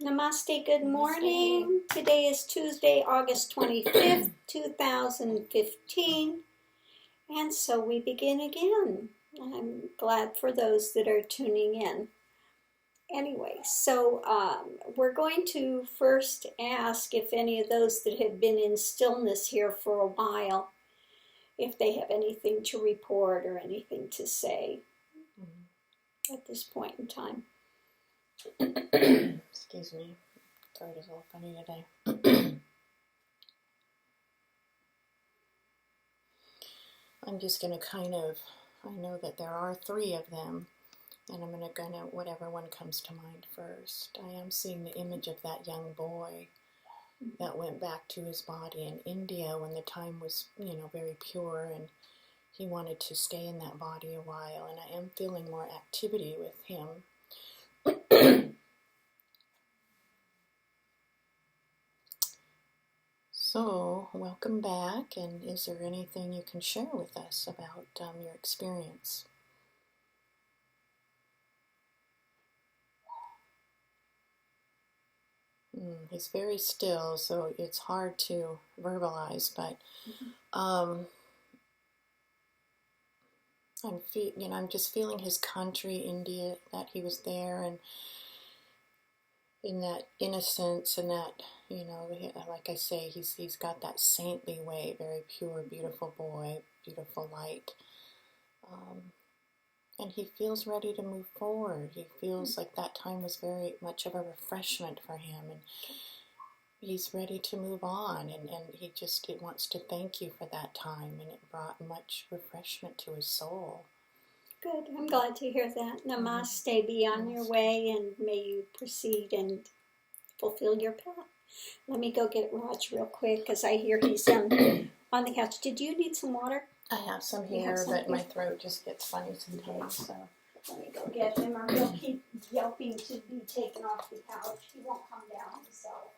Namaste, good morning. Today is Tuesday, August 25th, 2015. And so we begin again. I'm glad for those that are tuning in. Anyway, so we're going to first ask if any of those that have been in stillness here for a while, if they have anything to report or anything to say at this point in time. Excuse me, throat is a little funny today. I'm just going to I know that there are 3 of them, and I'm going to whatever one comes to mind first. I am seeing the image of that young boy that went back to his body in India when the time was, very pure, and he wanted to stay in that body a while, and I am feeling more activity with him. So, welcome back, and is there anything you can share with us about your experience? He's very still, so it's hard to verbalize, but I'm just feeling his country, India, that he was there, and in that innocence and that, like I say, he's got that saintly way, very pure, beautiful boy, beautiful light. And he feels ready to move forward. He feels like that time was very much of a refreshment for him, and he's ready to move on, and he wants to thank you for that time, and it brought much refreshment to his soul. Good. I'm glad to hear that. Namaste. Be on your way, and may you proceed and fulfill your path. Let me go get Raj real quick, because I hear he's on the couch. Did you need some water? I have some here, but my throat just gets funny sometimes, so. Let me go get him, or he'll keep yelping to be taken off the couch. He won't come down himself.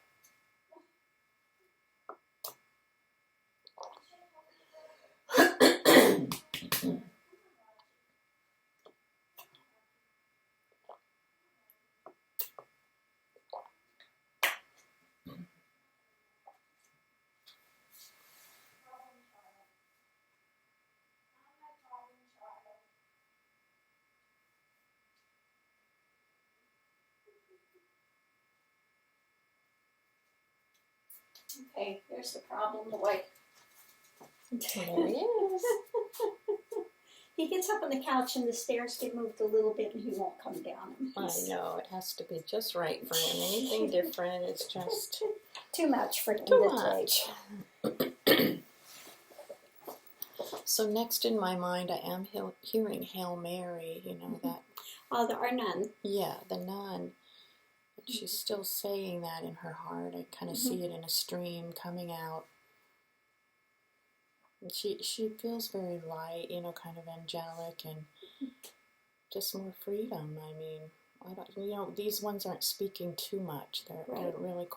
Okay, here's the problem boy. There he is. He gets up on the couch and the stairs get moved a little bit and he won't come down. I know, it has to be just right for him. Anything different is just... too much for him to take. So next in my mind, I am hearing Hail Mary, that... Oh, our nun. Yeah, the nun. She's still saying that in her heart. I kind of see it in a stream coming out. And she feels very light, kind of angelic, and just more freedom. I mean, I don't, these ones aren't speaking too much. They're really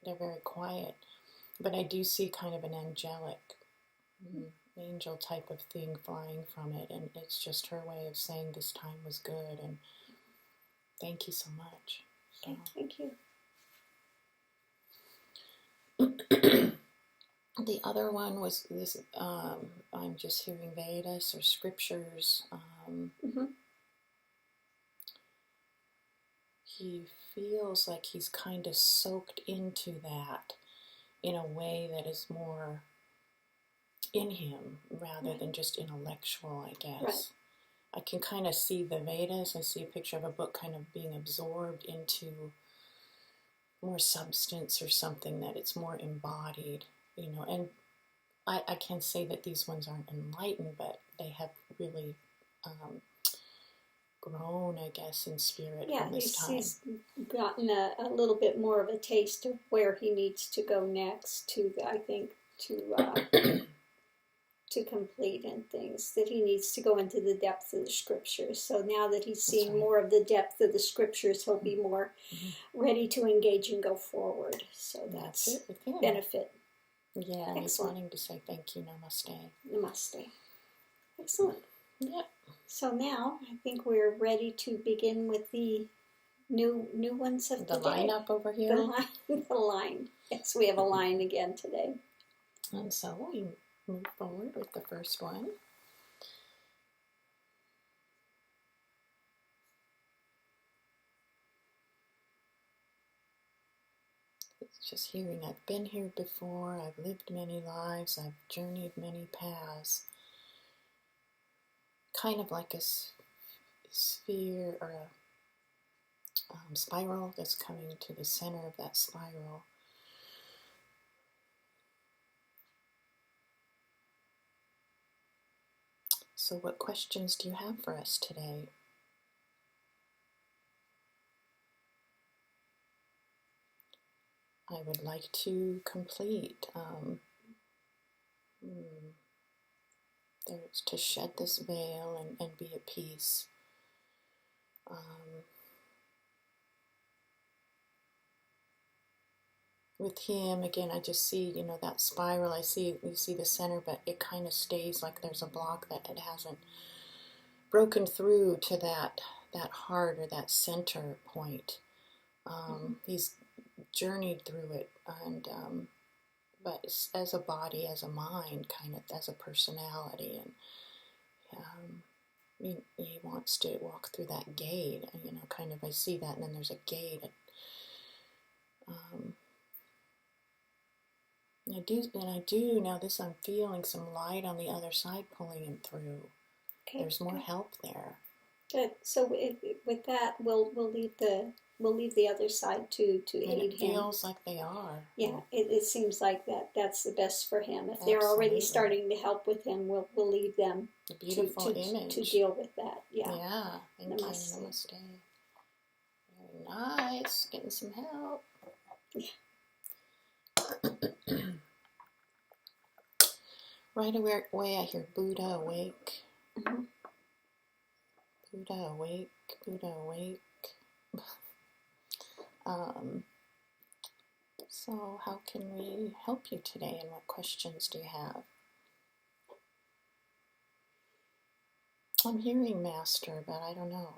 they're very quiet. But I do see kind of an angelic, angel type of thing flying from it, and it's just her way of saying this time was good, and thank you so much. Okay, thank you. The other one was this, I'm just hearing Vedas or scriptures. He feels like he's kind of soaked into that in a way that is more in him rather than just intellectual, I guess. Right. I can kind of see the Vedas. I see a picture of a book kind of being absorbed into more substance or something, that it's more embodied, and I can't say that these ones aren't enlightened, but they have really grown, I guess, in spirit from this time. He's gotten a little bit more of a taste of where he needs to go next to complete and things, that he needs to go into the depth of the scriptures. So now that he's seeing more of the depth of the scriptures, he'll be more ready to engage and go forward. So that's benefit. Yeah, and he's wanting to say thank you, namaste. Namaste. Excellent. Yep. So now I think we're ready to begin with the new ones of the the day. lineup over here. The line. Yes, we have a line again today. And so we move forward with the first one. It's just hearing, I've been here before, I've lived many lives, I've journeyed many paths. Kind of like a sphere or a spiral that's coming to the center of that spiral. So what questions do you have for us today? I would like to complete, there's to shed this veil and be at peace. With him, again, I just see, that spiral. You see the center, but it kind of stays like there's a block that it hasn't broken through to that heart or that center point. He's journeyed through it, and but as a body, as a mind, kind of as a personality, and he wants to walk through that gate. Kind of I see that, and then there's a gate. I do now. I'm feeling some light on the other side pulling him through. Okay, there's more help there. Good. So with that, we'll leave the other side to aid it him. Feels like they are. Yeah, it seems like that's the best for him. If they're already starting to help with him, we'll leave them. A beautiful image to deal with that. Yeah. Yeah. Thank you. Namaste. Very nice. Getting some help. Yeah. Right away, I hear Buddha awake. Mm-hmm. Buddha awake. Buddha awake. So how can we help you today, and what questions do you have? I'm hearing Master, but I don't know,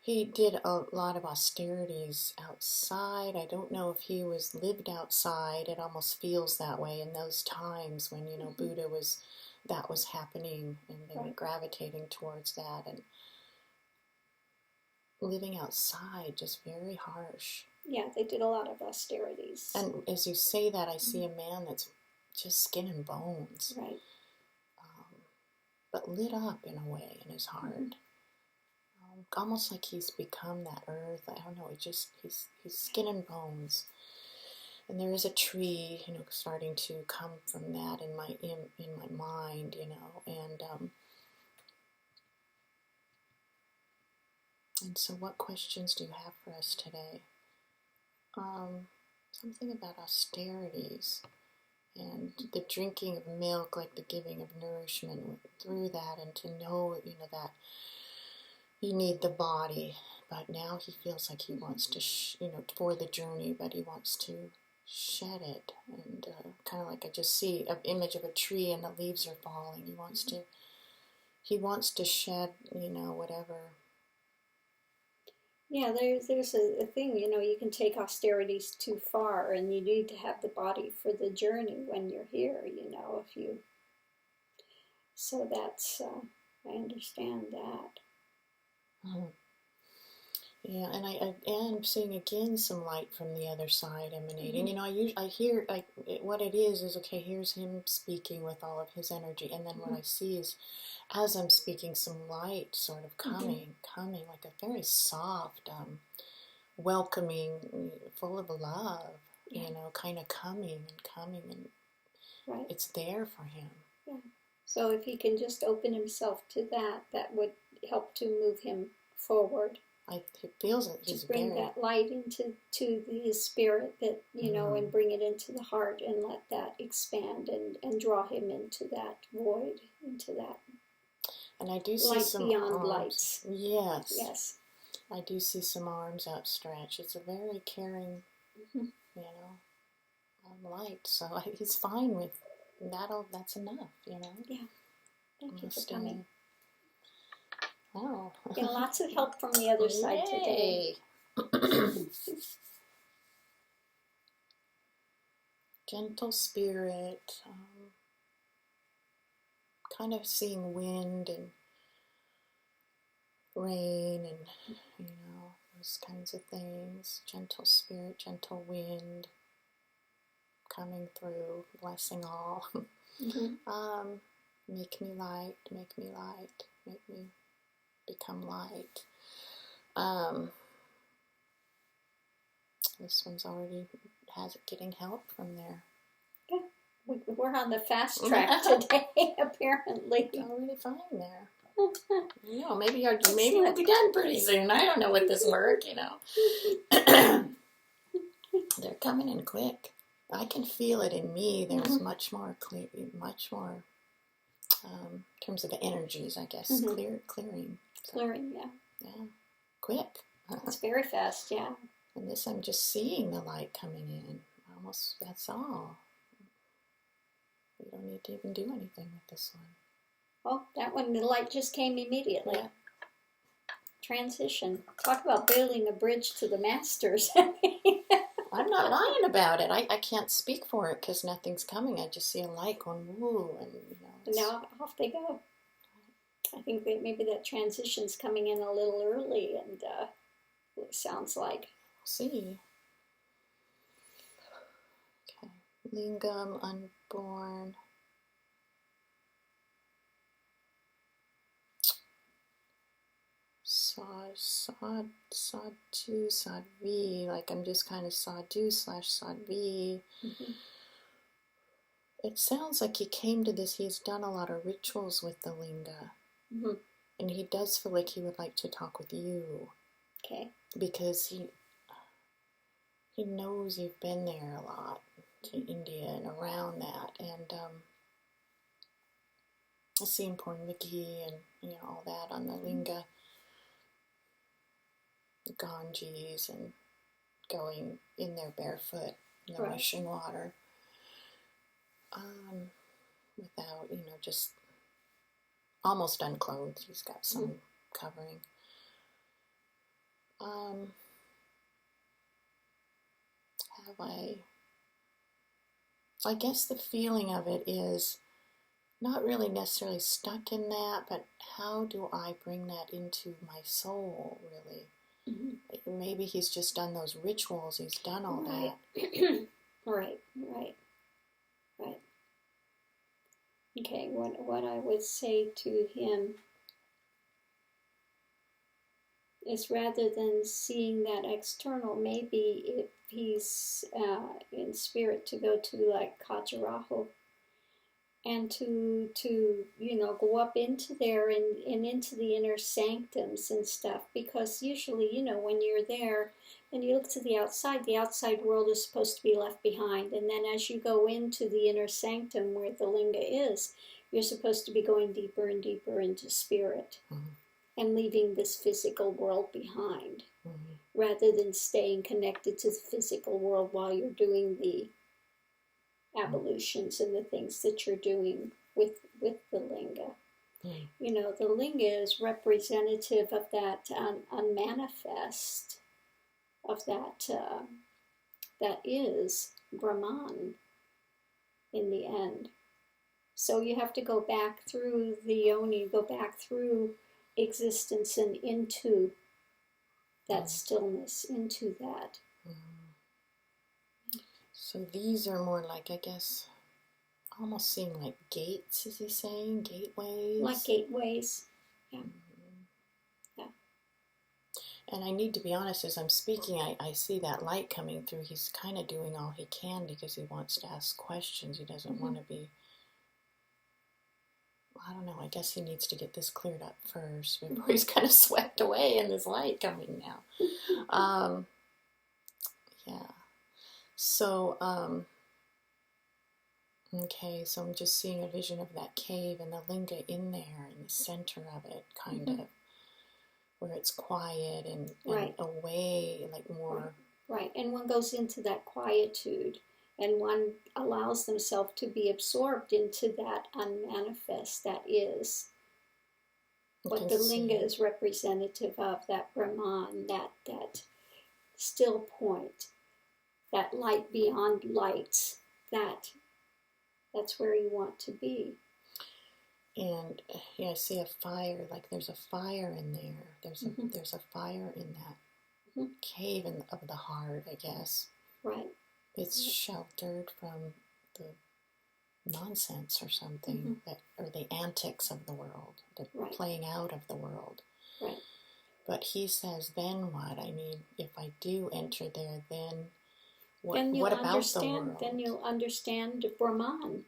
He did a lot of austerities outside. I don't know if he lived outside. It almost feels that way in those times when, Buddha that was happening, and they were gravitating towards that, and living outside, just very harsh. Yeah, they did a lot of austerities. And as you say that, I see a man that's just skin and bones. Right. But lit up in a way in his heart. Almost like he's become that earth. I don't know, he's skin and bones. And there is a tree, starting to come from that in my mind, and so what questions do you have for us today? Something about austerities and the drinking of milk, like the giving of nourishment through that, and to know, that you need the body, but now he feels like he wants to, for the journey, but he wants to shed it, and kind of like I just see an image of a tree and the leaves are falling. He wants to shed, whatever. Yeah, there's a thing, you can take austerities too far, and you need to have the body for the journey when you're here, if you. So that's, I understand that. Yeah, and I am seeing again some light from the other side emanating. I hear what it is okay. Here's him speaking with all of his energy, and then what I see is, as I'm speaking, some light sort of coming like a very soft, welcoming, full of love. Kind of coming, and right. It's there for him. Yeah. So if he can just open himself to that would help to move him forward. It feels like he's to bring that light into his spirit, that and bring it into the heart, and let that expand and draw him into that void, into that. And I do see light some beyond arms. lights. Yes. I do see some arms outstretched. It's a very caring, light. So he's fine with that. That's enough, Yeah. Thank you for coming. Wow. Getting lots of help from the other side today. Gentle spirit. Kind of seeing wind and rain and, those kinds of things. Gentle spirit, gentle wind coming through, blessing all. Mm-hmm. Make me light, make me light, make me become light. This one's already has it getting help from there. Yeah, we're on the fast track today, apparently. It's already fine there. Maybe we'll be done pretty soon. I don't know what this work, They're coming in quick. I can feel it in me. There's much more clear, in terms of the energies, I guess, clearing. So, clearing, yeah. Yeah, quick. It's very fast, yeah. And this, I'm just seeing the light coming in. Almost, that's all. We don't need to even do anything with this one. Oh, that one, the light just came immediately. Yeah. Transition. Talk about building a bridge to the masters. I'm not lying about it. I can't speak for it because nothing's coming. I just see a light going woo, and now off they go. I think that maybe that transition's coming in a little early, and it sounds like. See. Okay. Lingam, unborn. Sadhu, sadvi, like I'm just kind of sadhu/sadvi. Mm-hmm. It sounds like he came to this, he's done a lot of rituals with the linga. Mm-hmm. And he does feel like he would like to talk with you. Okay. Because he knows you've been there a lot to India and around that. And I see him pouring the ghee and all that on the linga. Ganges and going in there barefoot in the rushing water. Without, just almost unclothed. He's got some covering. I guess the feeling of it is not really necessarily stuck in that, but how do I bring that into my soul, really? Mm-hmm. Maybe he's just done those rituals, he's done all that. Right. Okay, what I would say to him is rather than seeing that external, maybe if he's in spirit to go to like Khajuraho and to go up into there and into the inner sanctums and stuff, because usually when you're there and you look to the outside world is supposed to be left behind, and then as you go into the inner sanctum where the linga is, you're supposed to be going deeper and deeper into spirit. And leaving this physical world behind, rather than staying connected to the physical world while you're doing the ablutions and the things that you're doing with the linga. The linga is representative of that unmanifest, of that is Brahman in the end. So you have to go back through the yoni, go back through existence and into that stillness, into that. So these are more like, I guess, almost seeing like gates, is he saying? Gateways? Like gateways, yeah. Yeah. And I need to be honest, as I'm speaking, I see that light coming through. He's kind of doing all he can because he wants to ask questions. He doesn't want to be... I don't know, I guess he needs to get this cleared up first before he's kind of swept away in this light coming now. Yeah. So, okay, so I'm just seeing a vision of that cave and the linga in there in the center of it, kind of, where it's quiet and away, like more... Right, and one goes into that quietude. And one allows themselves to be absorbed into that unmanifest that is. What the linga is representative of, that Brahman, that still point, that light beyond lights, that's where you want to be. And yeah, I see a fire, like there's a fire in there. There's a fire in that cave of the heart, I guess. Right. It's sheltered from the nonsense or something, or the antics of the world, the playing out of the world. Right. But he says, then what? I mean, if I do enter there, then what about the world? Then you'll understand Brahman.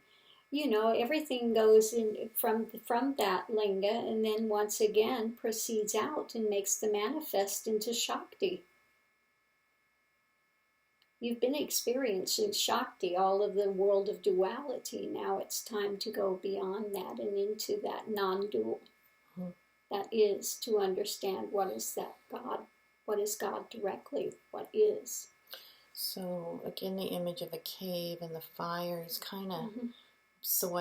You know, everything goes in from that linga, and then once again proceeds out and makes the manifest into Shakti. You've been experiencing Shakti, all of the world of duality. Now it's time to go beyond that and into that non-dual. That is to understand what is that God, what is God directly, what is. So again, the image of a cave and the fire is kind of, so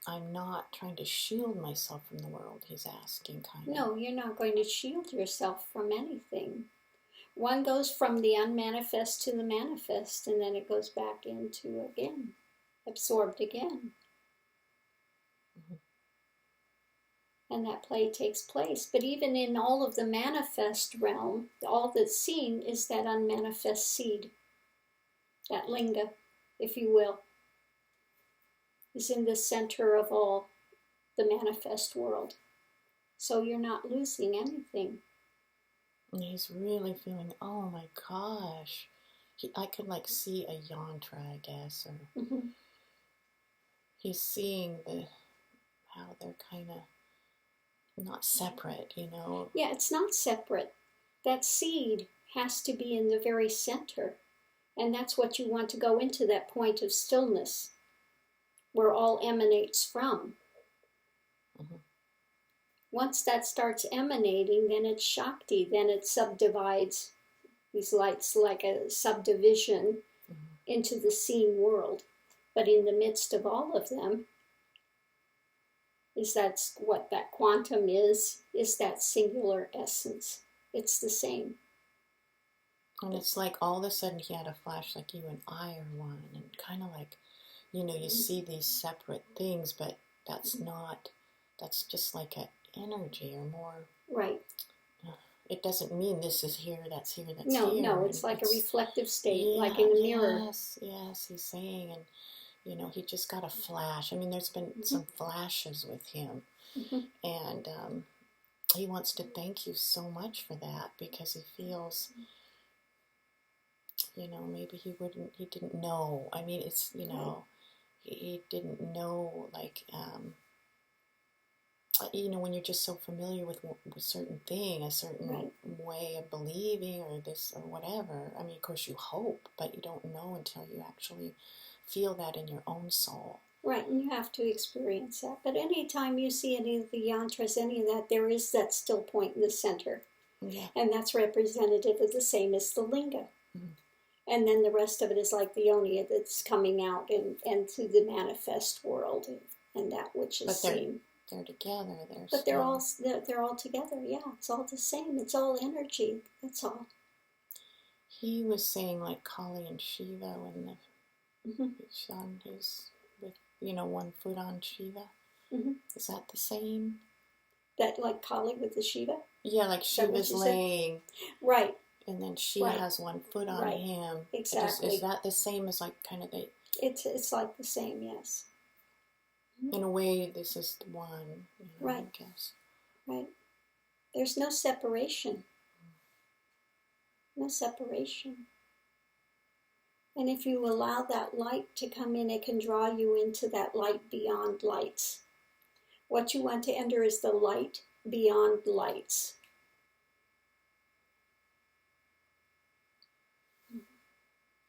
I'm not trying to shield myself from the world, he's asking kind of. No, you're not going to shield yourself from anything. One goes from the unmanifest to the manifest, and then it goes back into, again, absorbed again. And that play takes place. But even in all of the manifest realm, all that's seen is that unmanifest seed, that linga, if you will, is in the center of all the manifest world. So you're not losing anything. And he's really feeling, oh my gosh. I could like see a yantra, I guess, or he's seeing how they're kind of not separate, you know. Yeah, it's not separate. That seed has to be in the very center. And that's what you want to go into, that point of stillness, where all emanates from. Once that starts emanating, then it's Shakti, then it subdivides these lights like a subdivision into the seen world. But in the midst of all of them, that's what that quantum is that singular essence. It's the same. And it's like all of a sudden he had a flash, like you and I are one, and kind of like, you know, you see these separate things, but that's just like an energy or more. Right. It doesn't mean this is here, that's here, that's here. No, it's like a reflective state, like in a mirror. Yes, he's saying, and you know, he just got a flash. I mean, there's been some flashes with him, and he wants to thank you so much for that, because he feels, you know, maybe he didn't know. I mean, it's, you know, he didn't know, like, you know, when you're just so familiar with a certain thing, a certain way of believing or this or whatever. I mean, of course you hope, but you don't know until you actually feel that in your own soul. Right, and you have to experience that. But anytime you see any of the yantras, any of that, there is that still point in the center. Yeah. And that's representative of the same as the linga. And then the rest of it is like the yoni that's coming out into the manifest world and that which is seen. They're together. But they're all together. Yeah, it's all the same. It's all energy. That's all. He was saying like Kali and Shiva when each son is with, you know, one foot on Shiva. Is that the same? That like Kali with the Shiva? Yeah, like Shiva's laying. Right. And then Shiva has one foot on him. Exactly. Is that the same as like kind of the... It's like the same, yes. In a way, this is the one, you know, right. I guess. Right. There's no separation. No separation. And if you allow that light to come in, it can draw you into that light beyond lights. What you want to enter is the light beyond lights.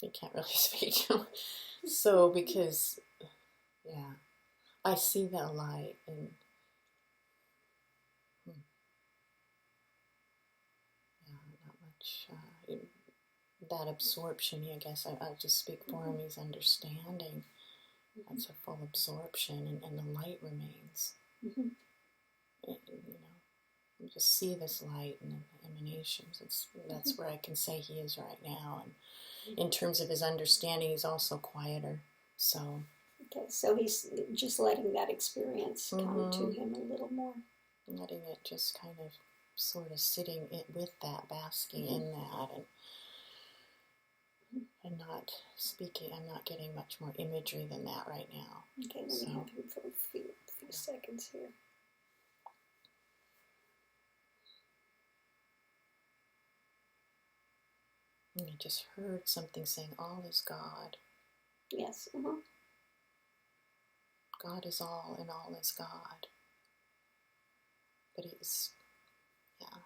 You can't really speak to him. So, because, yeah, I see that light and not much, that absorption, I guess I'll just speak for him, he's understanding. That's a full absorption and the light remains. You know. just see this light and the emanations. That's where I can say he is right now. And in terms of his understanding, he's also quieter. So. Okay, so he's just letting that experience come to him a little more. Letting it just kind of sort of sitting with that, basking in that, and not speaking. I'm not getting much more imagery than that right now. Okay, let me have him for a few seconds here. And I just heard something saying, all is God. Yes. God is all and all is God. But he's, yeah.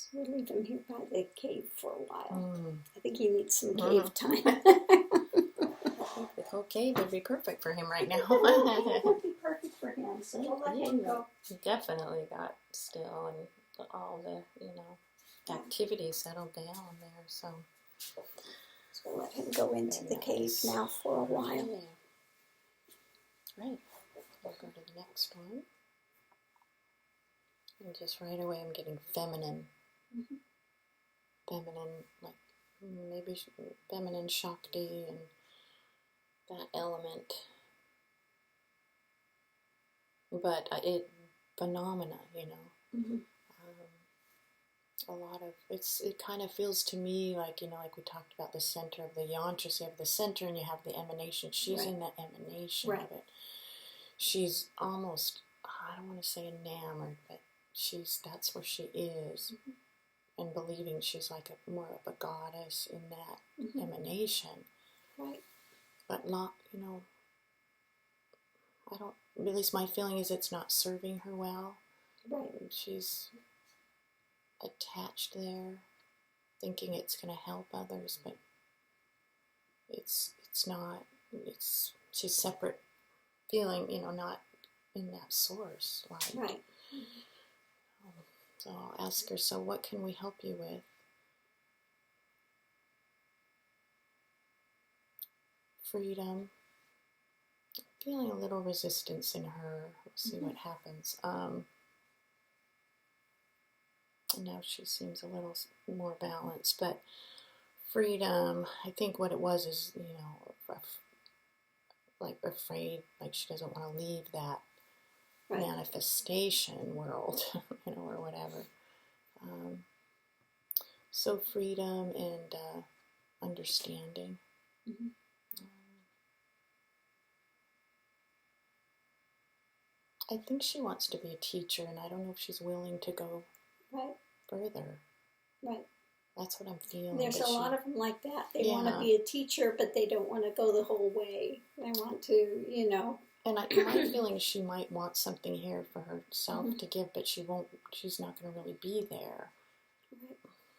So we'll leave him here by the cave for a while. I think he needs some cave time. The whole cave would be perfect for him right now. It would be perfect for him, so we'll let him go. He definitely got still, and all the, activity settled down there, so we'll let him go into the cave now for a while. Right. We'll go to the next one. And just right away I'm getting feminine. Feminine, like maybe feminine Shakti and that element. But phenomena, a lot of, it kind of feels to me like, like we talked about the center of the yantras, you have the center and you have the emanation. She's in the emanation of it. She's almost, I don't want to say enamored, but that's where she is. And believing she's like more of a goddess in that emanation. Right. But not, I don't, at least my feeling is it's not serving her well. Right. She's attached there, thinking it's going to help others, but it's not. She's separate, feeling, not in that source light. Right. So I'll ask her, so what can we help you with? Freedom. Feeling a little resistance in her. We'll see what happens. Now she seems a little more balanced, but freedom, I think what it was is, like afraid, like she doesn't want to leave that manifestation world, or whatever. So freedom and understanding. I think she wants to be a teacher, and I don't know if she's willing to go further. Right. That's what I'm feeling. There's a lot of them like that. They want to be a teacher, but they don't want to go the whole way. They want to, And my feeling is she might want something here for herself to give, but she's not going to really be there. Right.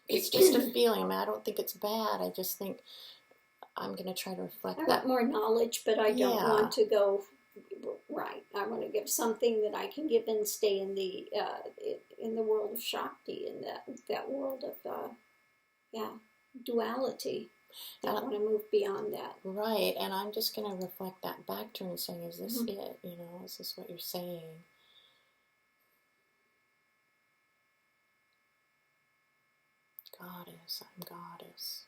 It's just a feeling. I mean, I don't think it's bad. I just think I'm going to try to reflect that. I want more knowledge, but I don't want to go right. I want to give something that I can give and stay in the world of Shakti, in that world of duality. I want to move beyond that. Right, and I'm just going to reflect that back to her and saying, is this it? Is this what you're saying? Goddess, I'm goddess.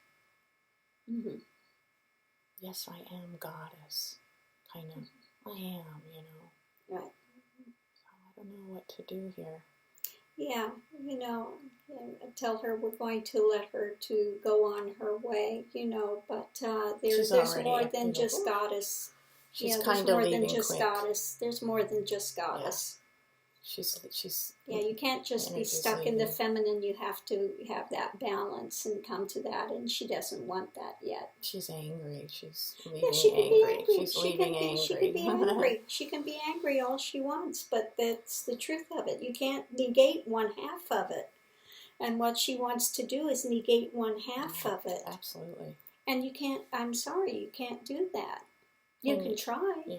Yes, I am goddess. Kind of. I am, Right. So I don't know what to do here. Yeah, tell her we're going to let her to go on her way, but there's more than just goddess. She's kind of leaving quick. quick. Goddess. There's more than just goddess. she's Yeah, you can't just be stuck in the feminine. You have to have that balance and come to that. And she doesn't want that yet. She's angry. She's leaving yeah, she can be angry. She's leaving angry. She can be angry. She can be angry all she wants, but that's the truth of it. You can't negate one half of it. And what she wants to do is negate one half of it. Absolutely. And you can't, I'm sorry, you can't do that. You can try. Yeah.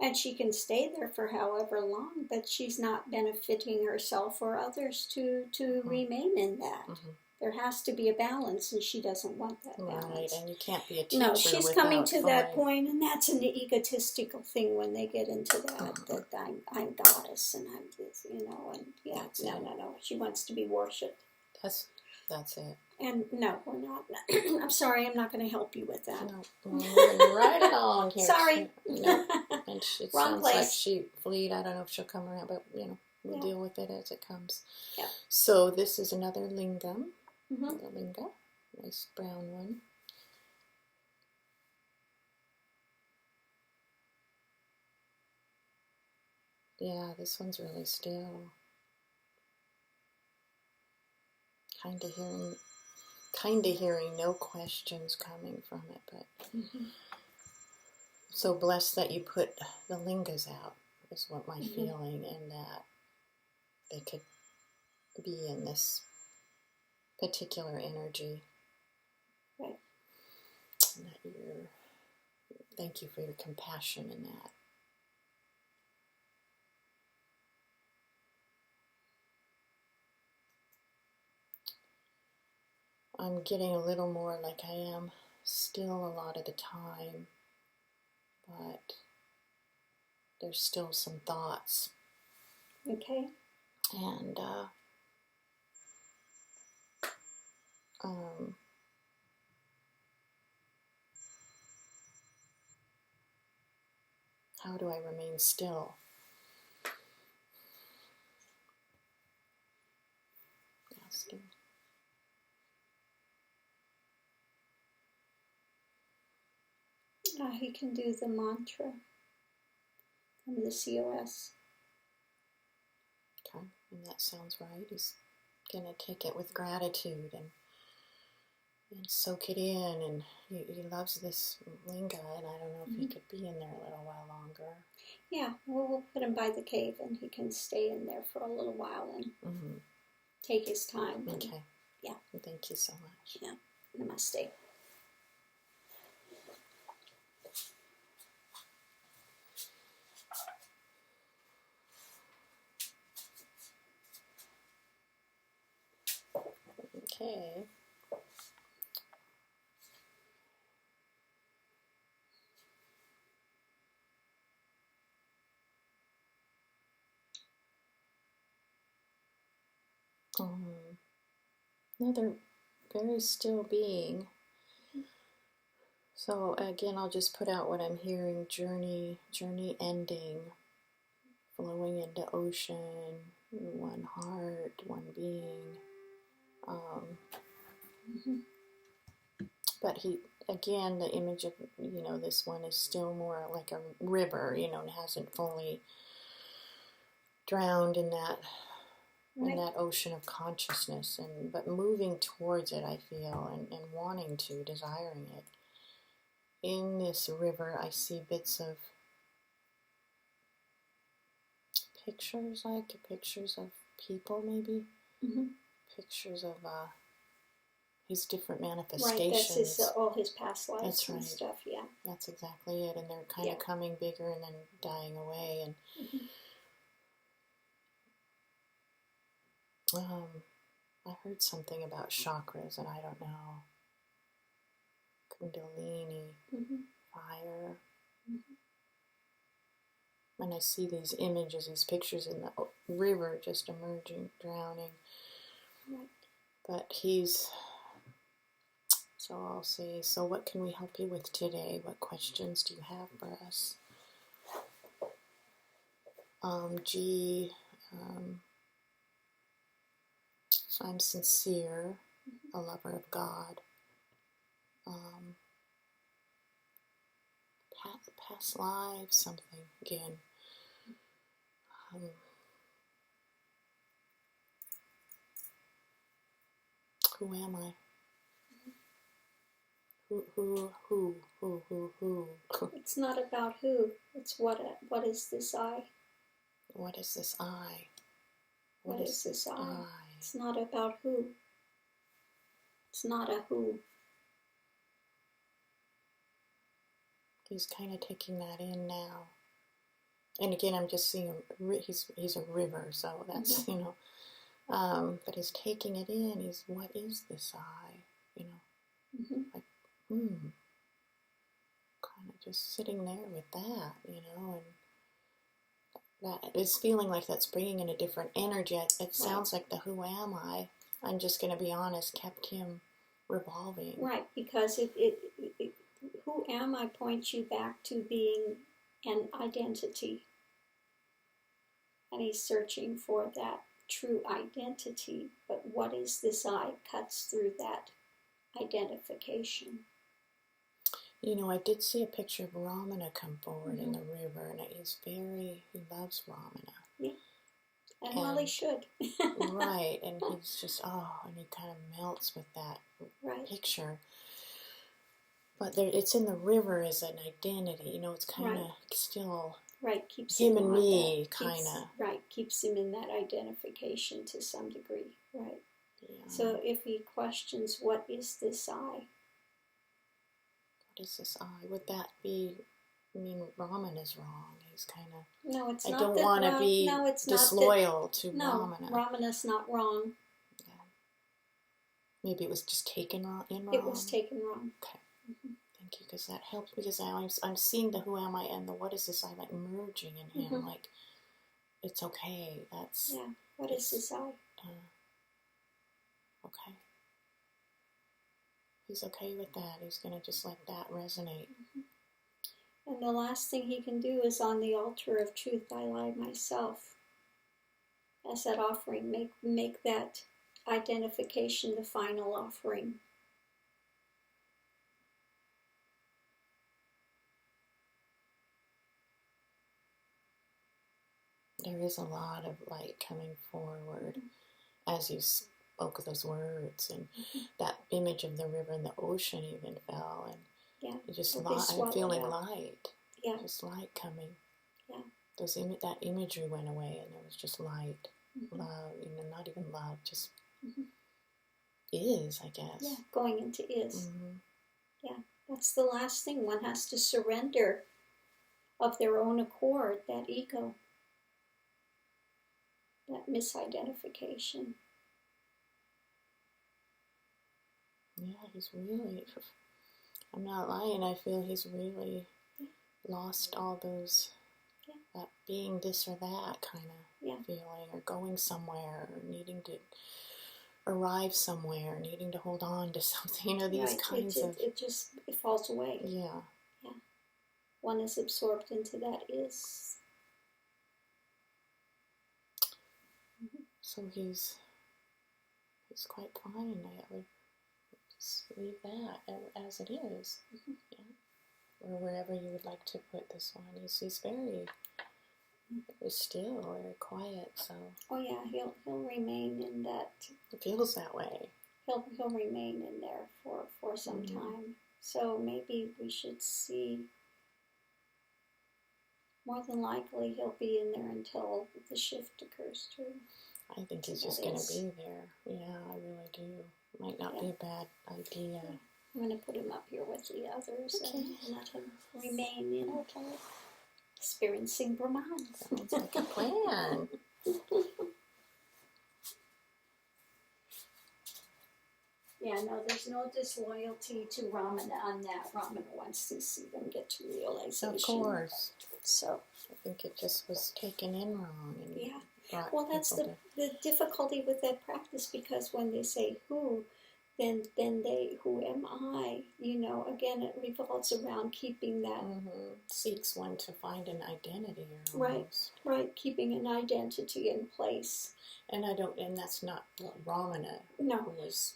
And she can stay there for however long, but she's not benefiting herself or others to remain in that. Mm-hmm. There has to be a balance, and she doesn't want that balance. Right, and you can't be a teacher. No, she's coming to that point, and that's an egotistical thing when they get into that. That I'm goddess, and I'm this, and yeah, no. She wants to be worshipped. That's it. And no, we're not. I'm sorry, I'm not going to help you with that. No, moving right along here. Sorry. No, and it Wrong sounds place. like she fleed. I don't know if she'll come around, but we'll deal with it as it comes. Yeah. So this is another lingam. Mm-hmm. The linga, nice brown one. Yeah, this one's really still. Kind of hearing no questions coming from it, but so blessed that you put the lingas out is what my feeling, and that they could be in this particular energy. Right. And that thank you for your compassion in that. I'm getting a little more like I am still a lot of the time, but there's still some thoughts. Okay. And how do I remain still? Asking. He can do the mantra from the COS. Okay, and that sounds right. He's going to take it with gratitude and soak it in, and he loves this linga, and I don't know if he could be in there a little while longer. Yeah, we'll put him by the cave, and he can stay in there for a little while and take his time. Okay. Yeah. Thank you so much. Yeah. Namaste. Okay. Another very still being. So again, I'll just put out what I'm hearing: journey ending, flowing into ocean, one heart, one being. But again, the image of, this one is still more like a river, and hasn't fully drowned in that ocean of consciousness, but moving towards it, I feel, and wanting to, desiring it. In this river, I see bits of pictures of people, maybe. Pictures of his different manifestations. Right, that's all his past lives. That's right. And stuff, yeah. That's exactly it, and they're kind of coming bigger and then dying away, and I heard something about chakras, and I don't know. Kundalini, fire. And I see these images, these pictures in the river just emerging, drowning. Right. But so I'll say, so what can we help you with today? What questions do you have for us? I'm sincere, a lover of God. Past lives, something again. Who am I? Who? It's not about who. It's what is this I? What is this I? What is this I? It's not about who. It's not a who. He's kind of taking that in now. And again, I'm just seeing he's a river, so that's, but he's taking it in. What is this I? Like, kind of just sitting there with that, and that is feeling like that's bringing in a different energy. It sounds like the who am I, I'm just going to be honest, kept him revolving. Right, because who am I points you back to being an identity. And he's searching for that true identity. But what is this I cuts through that identification. I did see a picture of Ramana come forward in the river, and he loves Ramana. Yeah. And well, he should. Right, and he's just, and he kind of melts with that picture. But it's in the river as an identity, it's kind of still keeps him and me, kind of. Right, keeps him in that identification to some degree, right. Yeah. So if he questions, what is this I? What is this I? Would that be, Raman is wrong. He's kind of... No, it's I not. I don't want to be disloyal to No, Ramana. Ramana's not wrong. Yeah. Maybe it was just taken in wrong? It was taken wrong. Okay. Mm-hmm. Thank you, because that helps, because I'm seeing the who am I and the what is this I, like merging in him, like, it's okay, that's... Yeah, what is this I? Okay. He's okay with that. He's going to just let that resonate. Mm-hmm. And the last thing he can do is on the altar of truth, I lie myself. As that offering, make that identification the final offering. There is a lot of light coming forward as you spoke those words, and that image of the river and the ocean even fell, and I'm feeling light. Yeah. Just light coming. Yeah. That imagery went away, and there was just light, love, not even love, just is, I guess. Yeah, going into is. Yeah, that's the last thing. One has to surrender of their own accord, that ego, that misidentification. Yeah, he's really, I'm not lying, I feel he's really lost all those, that being this or that kind of feeling, or going somewhere, or needing to arrive somewhere, needing to hold on to something, these kinds of... It falls away. Yeah. Yeah. One is absorbed into that is. So he's quite fine. I would just leave that as it is. Yeah. Or wherever you would like to put this one. He's very still, very quiet. So. Oh yeah, he'll remain in that. It feels that way. He'll remain in there for some time. So maybe we should see. More than likely, he'll be in there until the shift occurs too. I think he's just going to be there. Yeah, I really do. Might not be a bad idea. I'm going to put him up here with the others and let him remain in experiencing Brahman. Sounds like a plan. Yeah, no, there's no disloyalty to Ramana on that. Ramana wants to see them get to realization. Of course. So I think it just was taken in wrong. And well, that's the difficulty with that practice, because when they say who, then they, who am I? Again, it revolves around keeping that. Seeks one to find an identity. Right, keeping an identity in place. And that's not what Ramana was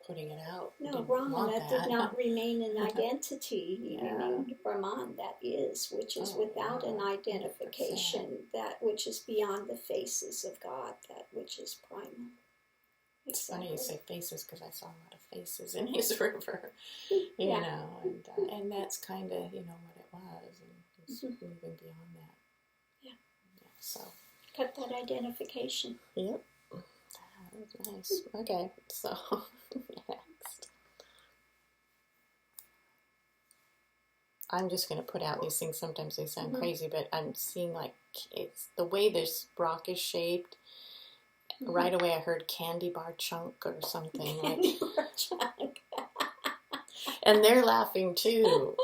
putting it out. No, Ramana did not remain an identity. He remained Brahman, that is, which is without an identification, 100%. That which is beyond the faces of God, that which is primal. It's funny you say faces because I saw a lot of faces in his river, you know, and that's kind of, you know, what it was, and he's moving beyond that. Yeah. So. Got that identification. Yep. That was nice. Okay, so next. I'm just going to put out these things. Sometimes they sound crazy, but I'm seeing like it's the way this rock is shaped. Right away, I heard candy bar chunk or something. Candy bar chunk. And they're laughing too,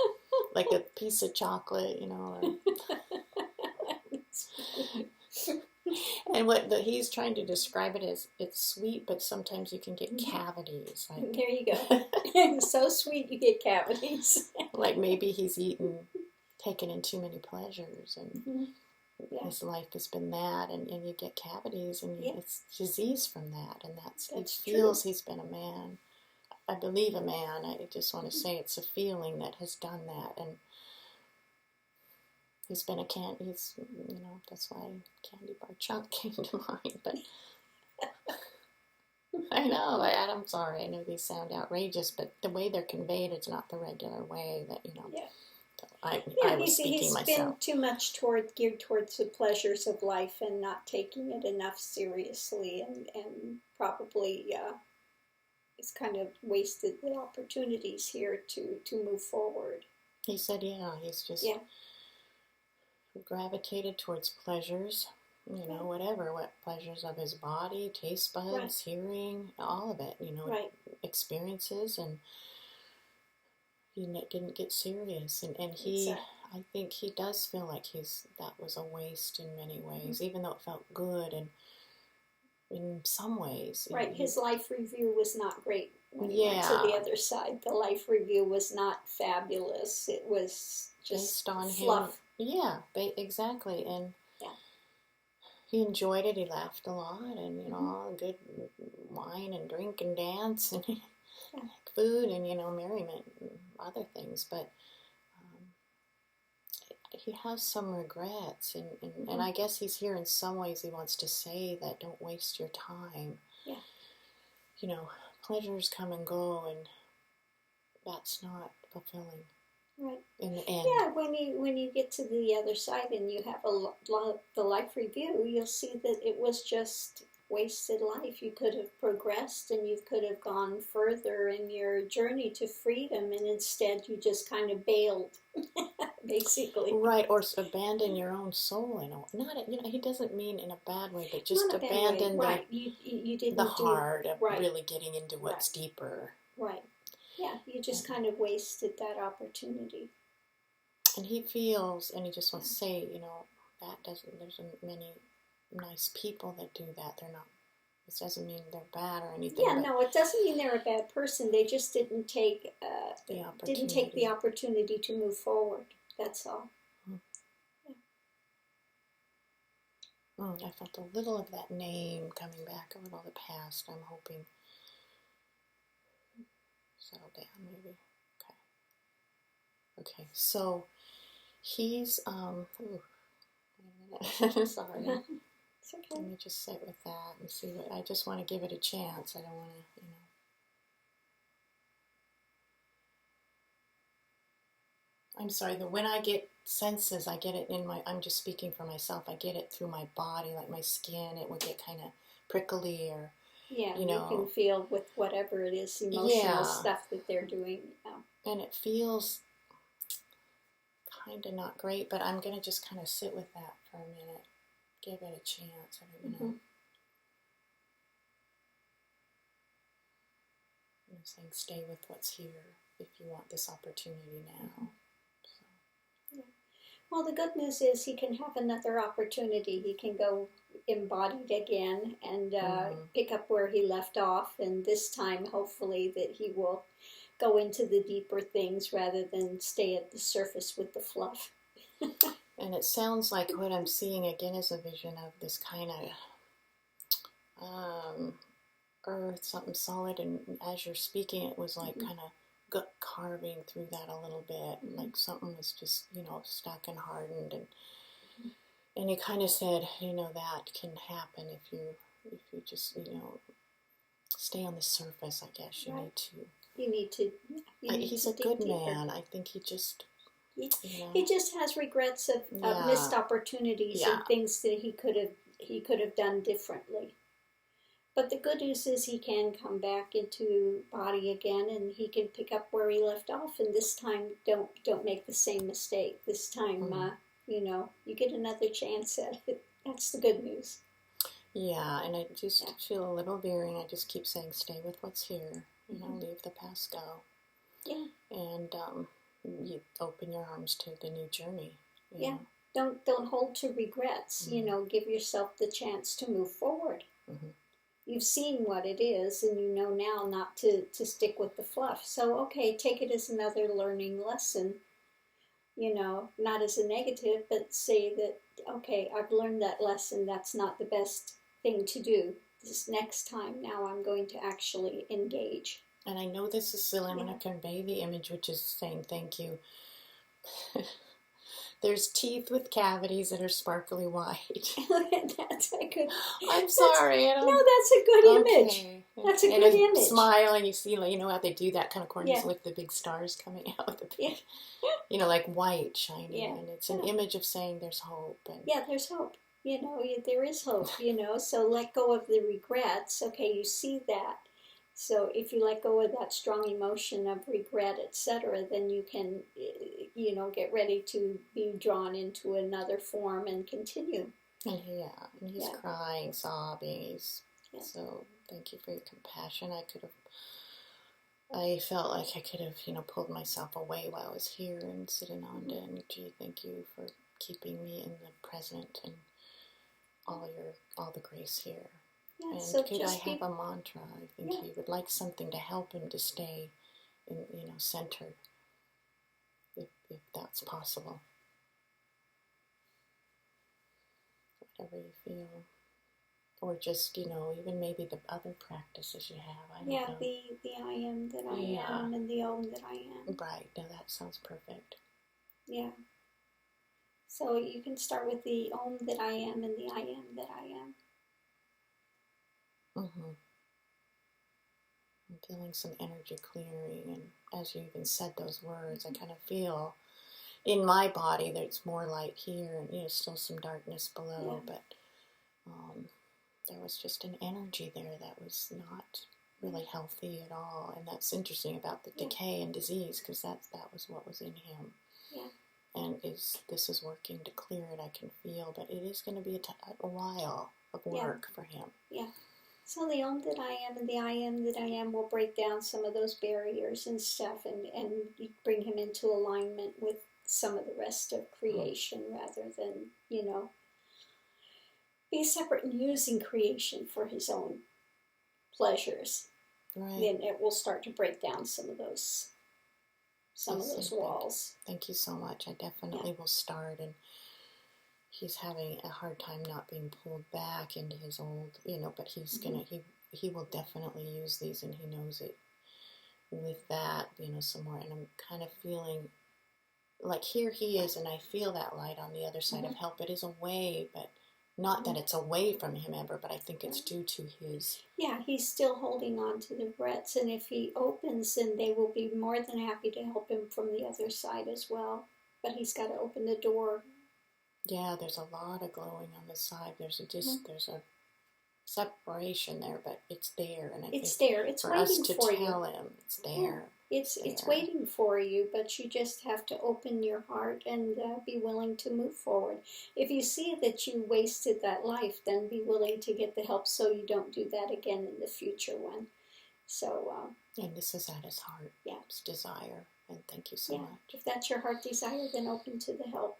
like a piece of chocolate, you know. And he's trying to describe it as it's sweet, but sometimes you can get cavities. Like, there you go. So sweet you get cavities. Like maybe he's taken in too many pleasures, and his life has been that, and you get cavities, and it's disease from that, and he feels he's been a man. I believe a man. I just want to say it's a feeling that has done that, and he's been he's, you know, that's why candy bar chunk came to mind, but I know, I'm sorry, I know these sound outrageous, but the way they're conveyed, it's not the regular way that, you know, I was speaking myself. He's been too much geared towards the pleasures of life and not taking it enough seriously, and probably it's kind of wasted the opportunities here to move forward. He said, he's just gravitated towards pleasures, you know, what pleasures of his body, taste buds, hearing, all of it, you know, experiences, and he didn't get serious, and he, I think he does feel like that was a waste in many ways, even though it felt good, and in some ways. His life review was not great when he went to the other side. The life review was not fabulous. It was just based on fluff. Him. Yeah, exactly, and he enjoyed it. He laughed a lot, and, you know, good wine and drink and dance and food and, you know, merriment and other things, but he has some regrets, and I guess he's here in some ways. He wants to say that don't waste your time. Yeah. You know, pleasures come and go, and that's not fulfilling. Right. In the end. Yeah, when you get to the other side and you have the life review, you'll see that it was just wasted life. You could have progressed, and you could have gone further in your journey to freedom, and instead you just kind of bailed, basically. Right, or abandon your own soul not, you know, he doesn't mean in a bad way, but just abandon the heart of really getting into what's deeper. Right. Yeah, you just kind of wasted that opportunity. And he feels, and he just wants to say, you know, there's many nice people that do that. They're not, it doesn't mean they're bad or anything. Yeah, no, it doesn't mean they're a bad person. They just didn't take the opportunity to move forward. That's all. I felt a little of that name coming back, a little of the past. I'm hoping. Settle down, maybe. Okay, so he's, wait a minute, sorry. It's okay. Let me just sit with that and see I just want to give it a chance. I don't want to, you know. I'm sorry, when I get senses, I get it I'm just speaking for myself, I get it through my body, like my skin, it would get kind of prickly, or, you know. You can feel with whatever it is, emotional stuff that they're doing. And it feels kind of not great, but I'm going to just kind of sit with that for a minute, give it a chance, you know. I'm saying stay with what's here if you want this opportunity now. Well, the good news is he can have another opportunity. He can go embodied again and pick up where he left off, and this time hopefully that he will go into the deeper things rather than stay at the surface with the fluff. And it sounds like what I'm seeing again is a vision of this kind of earth, something solid, and as you're speaking it was like kind of gut carving through that a little bit, like something was just, you know, stuck and hardened, and he kind of said, you know, that can happen if you just, you know, stay on the surface, I guess. You Right. need to. You need to. He's a good man. I think he just. He just has regrets of missed opportunities and things that he could have done differently. But the good news is he can come back into body again, and he can pick up where he left off. And this time, don't make the same mistake. This time, you get another chance at it. That's the good news. Yeah, and I just feel a little veering. I just keep saying, stay with what's here. Leave the past go. Yeah. And you open your arms to the new journey. Yeah. Don't hold to regrets. Give yourself the chance to move forward. Mm-hmm. You've seen what it is, and you know now not to stick with the fluff. So, okay, take it as another learning lesson, not as a negative, but say that, okay, I've learned that lesson. That's not the best thing to do. This next time, now I'm going to actually engage. And I know this is silly. I'm going to convey the image, which is saying thank you. There's teeth with cavities that are sparkly white. That's a good. I'm sorry. No, that's a good image. That's a good image. Smile, and you see, how they do that kind of cornice with the big stars coming out. Like white shining, and it's an image of saying there's hope. And there's hope. There is hope. So let go of the regrets. Okay, you see that. So if you let go of that strong emotion of regret, etc., then you can, get ready to be drawn into another form and continue. And he's crying, sobbing. So thank you for your compassion. I felt like I could have, pulled myself away while I was here and sitting on the energy. Thank you for keeping me in the present and all the grace here. Yeah, and so could I have a mantra? I think he would like something to help him to stay, centered, if that's possible. Whatever you feel, or just even maybe the other practices you have. I don't know. The I am that I am and the Om that I am. Right. Now that sounds perfect. Yeah. So you can start with the Om that I am and the I am that I am. Mm-hmm. I'm feeling some energy clearing, and as you even said those words, I kind of feel in my body there's more light here, and still some darkness below, but there was just an energy there that was not really healthy at all, and that's interesting about the decay and disease, because that was what was in him. Yeah. And this is working to clear it, I can feel, but it is going to be a while of work for him. Yeah. So the Om that I am and the I am that I am will break down some of those barriers and stuff, and bring him into alignment with some of the rest of creation, rather than, be separate and using creation for his own pleasures. Right. Then it will start to break down some of those walls. Thank you so much. I definitely will start, and he's having a hard time not being pulled back into his old, but he's he will definitely use these, and he knows it with that, some more. And I'm kind of feeling like here he is, and I feel that light on the other side of help. It is away, but not that it's away from him ever, but I think it's due to his... Yeah, he's still holding on to the regrets, and if he opens, then they will be more than happy to help him from the other side as well. But he's got to open the door. Yeah, there's a lot of glowing on the side. There's a separation there, but it's there, and it's there. It's waiting for you. For us to tell him it's there. It's waiting for you, but you just have to open your heart and be willing to move forward. If you see that you wasted that life, then be willing to get the help so you don't do that again in the future one. So. And this is at his heart. Yeah. His desire, and thank you so much. If that's your heart desire, then open to the help.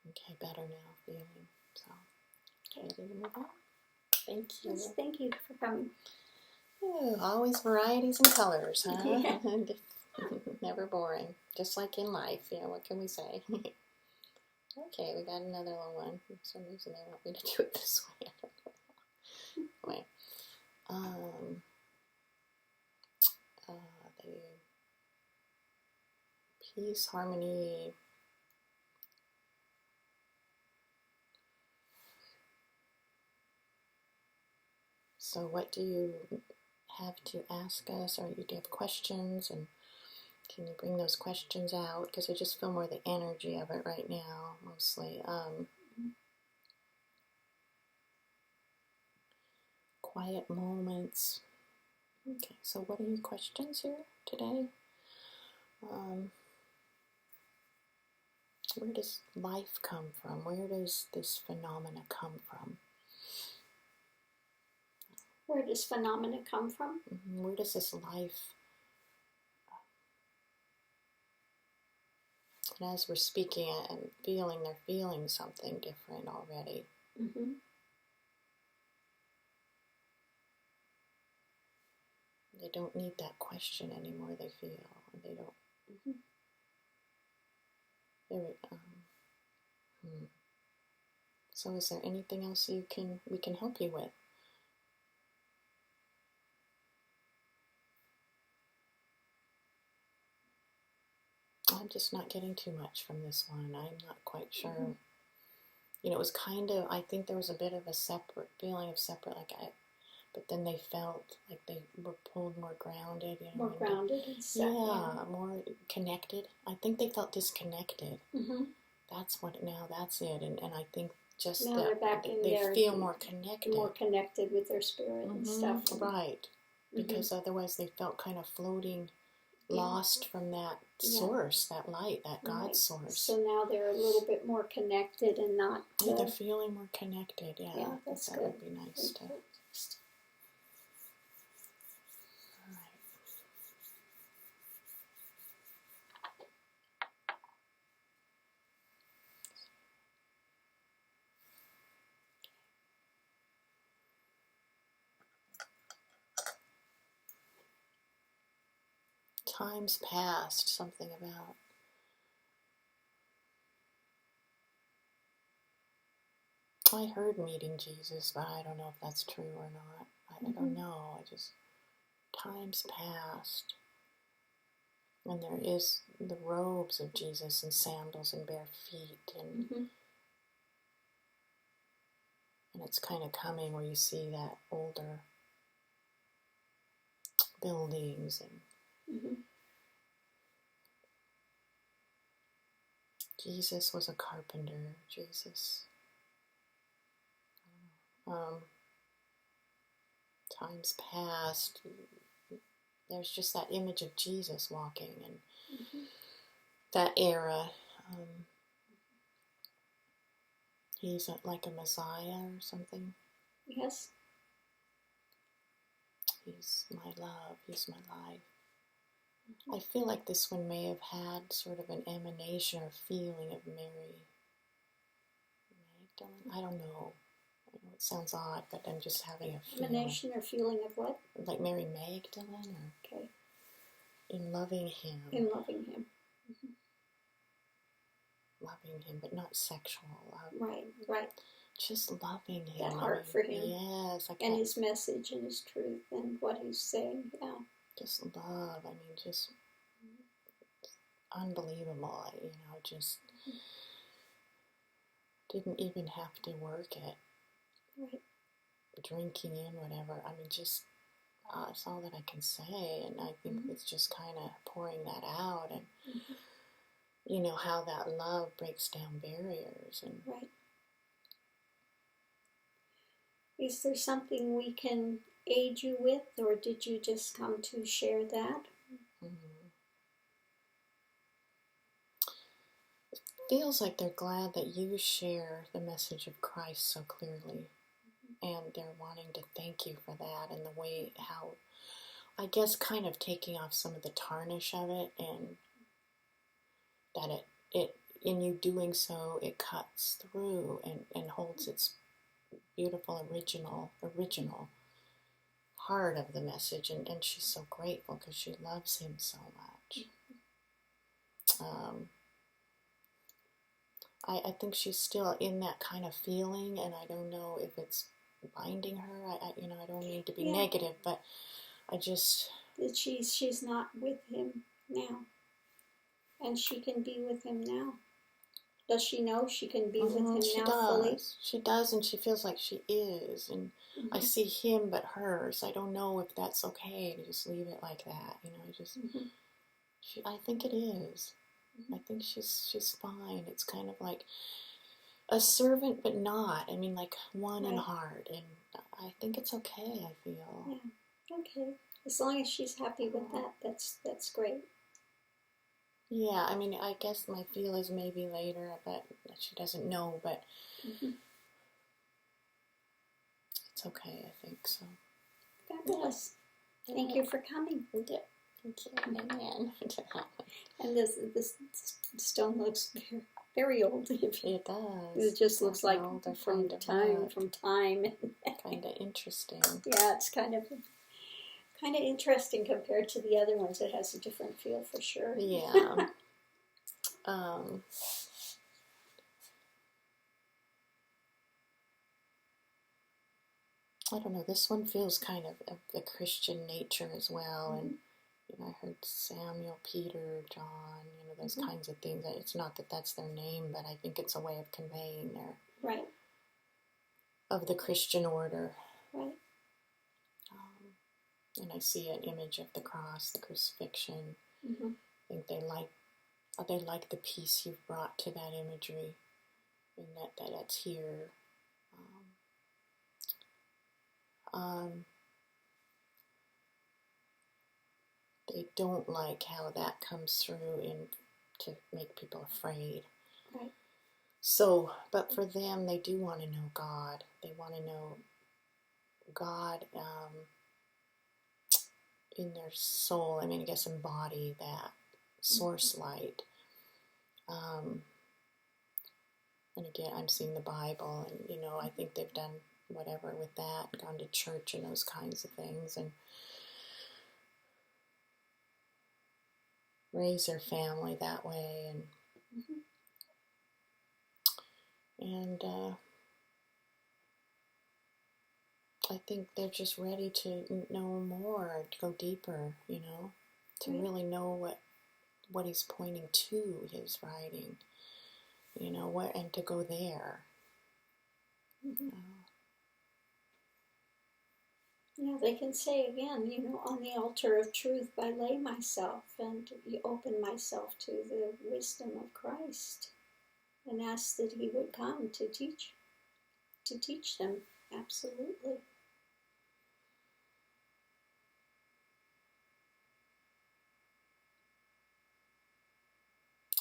Okay, better now, feeling. So, ready to move on? Thank you. Yes, thank you for coming. Oh, always varieties and colors, huh? Yeah. Never boring. Just like in life, what can we say? Okay, we got another little one. For some reason they want me to do it this way. I don't know. Anyway. The peace, harmony, So what do you have to ask us, or you have questions, and can you bring those questions out? Because I just feel more the energy of it right now, mostly. Quiet moments. Okay, so what are your questions here today? Where does life come from? Where does this phenomena come from? Where does phenomena come from? Where does this life... And as we're speaking and feeling, they're feeling something different already. Mm-hmm. They don't need that question anymore, they feel. They don't... Mm-hmm. So is there anything else we can help you with? I'm just not getting too much from this one. I'm not quite sure. Mm-hmm. You know, it was kind of, I think there was a bit of a separate feeling of separate, but then they felt like they were pulled more grounded. You know, more grounded and separate. Yeah, more connected. I think they felt disconnected. Mm-hmm. That's it. And I think just now they're back in they their, feel more connected. More connected with their spirit and stuff. Right. Because otherwise they felt kind of floating, lost from that source, that light, that God source. So now they're a little bit more connected and not... they're feeling more connected, yeah. That's that good. would be nice to... Times past, something about... I heard meeting Jesus, but I don't know if that's true or not. I don't know. Times past. And there is the robes of Jesus and sandals and bare feet. And and it's kind of coming where you see that older buildings and Jesus was a carpenter. Jesus. Times past, there's just that image of Jesus walking and that era. He's like a Messiah or something. Yes. He's my love. He's my life. I feel like this one may have had sort of an emanation or feeling of Mary Magdalene. I don't know. I know it sounds odd, but I'm just having a feeling. Emanation or feeling of what? Like Mary Magdalene, or in loving him. In loving him. Loving him, but not sexual love. Right. Just loving him. That heart for him. Yes. Like and his message and his truth and what he's saying, Just love. I mean, just unbelievable. You know, just didn't even have to work it. Right. Drinking in, whatever. I mean, just that's all that I can say. And I think it's just kind of pouring that out. And you know how that love breaks down barriers. And right. Is there something we can aid you with, or did you just come to share that? It feels like they're glad that you share the message of Christ so clearly. And they're wanting to thank you for that, and the way how, I guess, kind of taking off some of the tarnish of it, and that it in you doing so, it cuts through and holds its beautiful original heart of the message, and she's so grateful because she loves him so much. I think she's still in that kind of feeling, and I don't know if it's binding her. I don't mean to be negative, but I just... that she's not with him now, and she can be with him now. Does she know she can be with him She now does. fully? She does, and she feels like she is. And I see him but her, so I don't know if that's okay to just leave it like that. You know, I think it is. I think she's fine. It's kind of like a servant, but not. I mean, like one in heart, and I think it's okay. I feel. Yeah. Okay. As long as she's happy with that, that's great. Yeah, I mean, I guess my feel is maybe later, but she doesn't know, but it's okay, I think, so. Fabulous. Thank you for coming. Yeah. Thank you. Amen. And this stone looks very old. It does. It just looks like from time. Kind of interesting. Yeah, it's kind of interesting compared to the other ones. It has a different feel for sure. Yeah. I don't know, this one feels kind of the Christian nature as well, and you know, I heard Samuel, Peter, John, you know, those kinds of things. It's not that that's their name, but I think it's a way of conveying their of the Christian order. Right. And I see an image of the cross, the crucifixion. I think they like the peace you've brought to that imagery, and that's here. They don't like how that comes through to make people afraid. Right. So, but for them, they do want to know God. They want to know God in their soul. I mean, I guess embody that source light. And again, I'm seeing the Bible, and you know, I think they've done whatever with that, gone to church and those kinds of things, and raise their family that way, and I think they're just ready to know more, to go deeper, you know, to really know what he's pointing to, his writing, you know, and to go there. Yeah, they can say again, you know, on the altar of truth I lay myself, and open myself to the wisdom of Christ, and ask that he would come to teach them. Absolutely.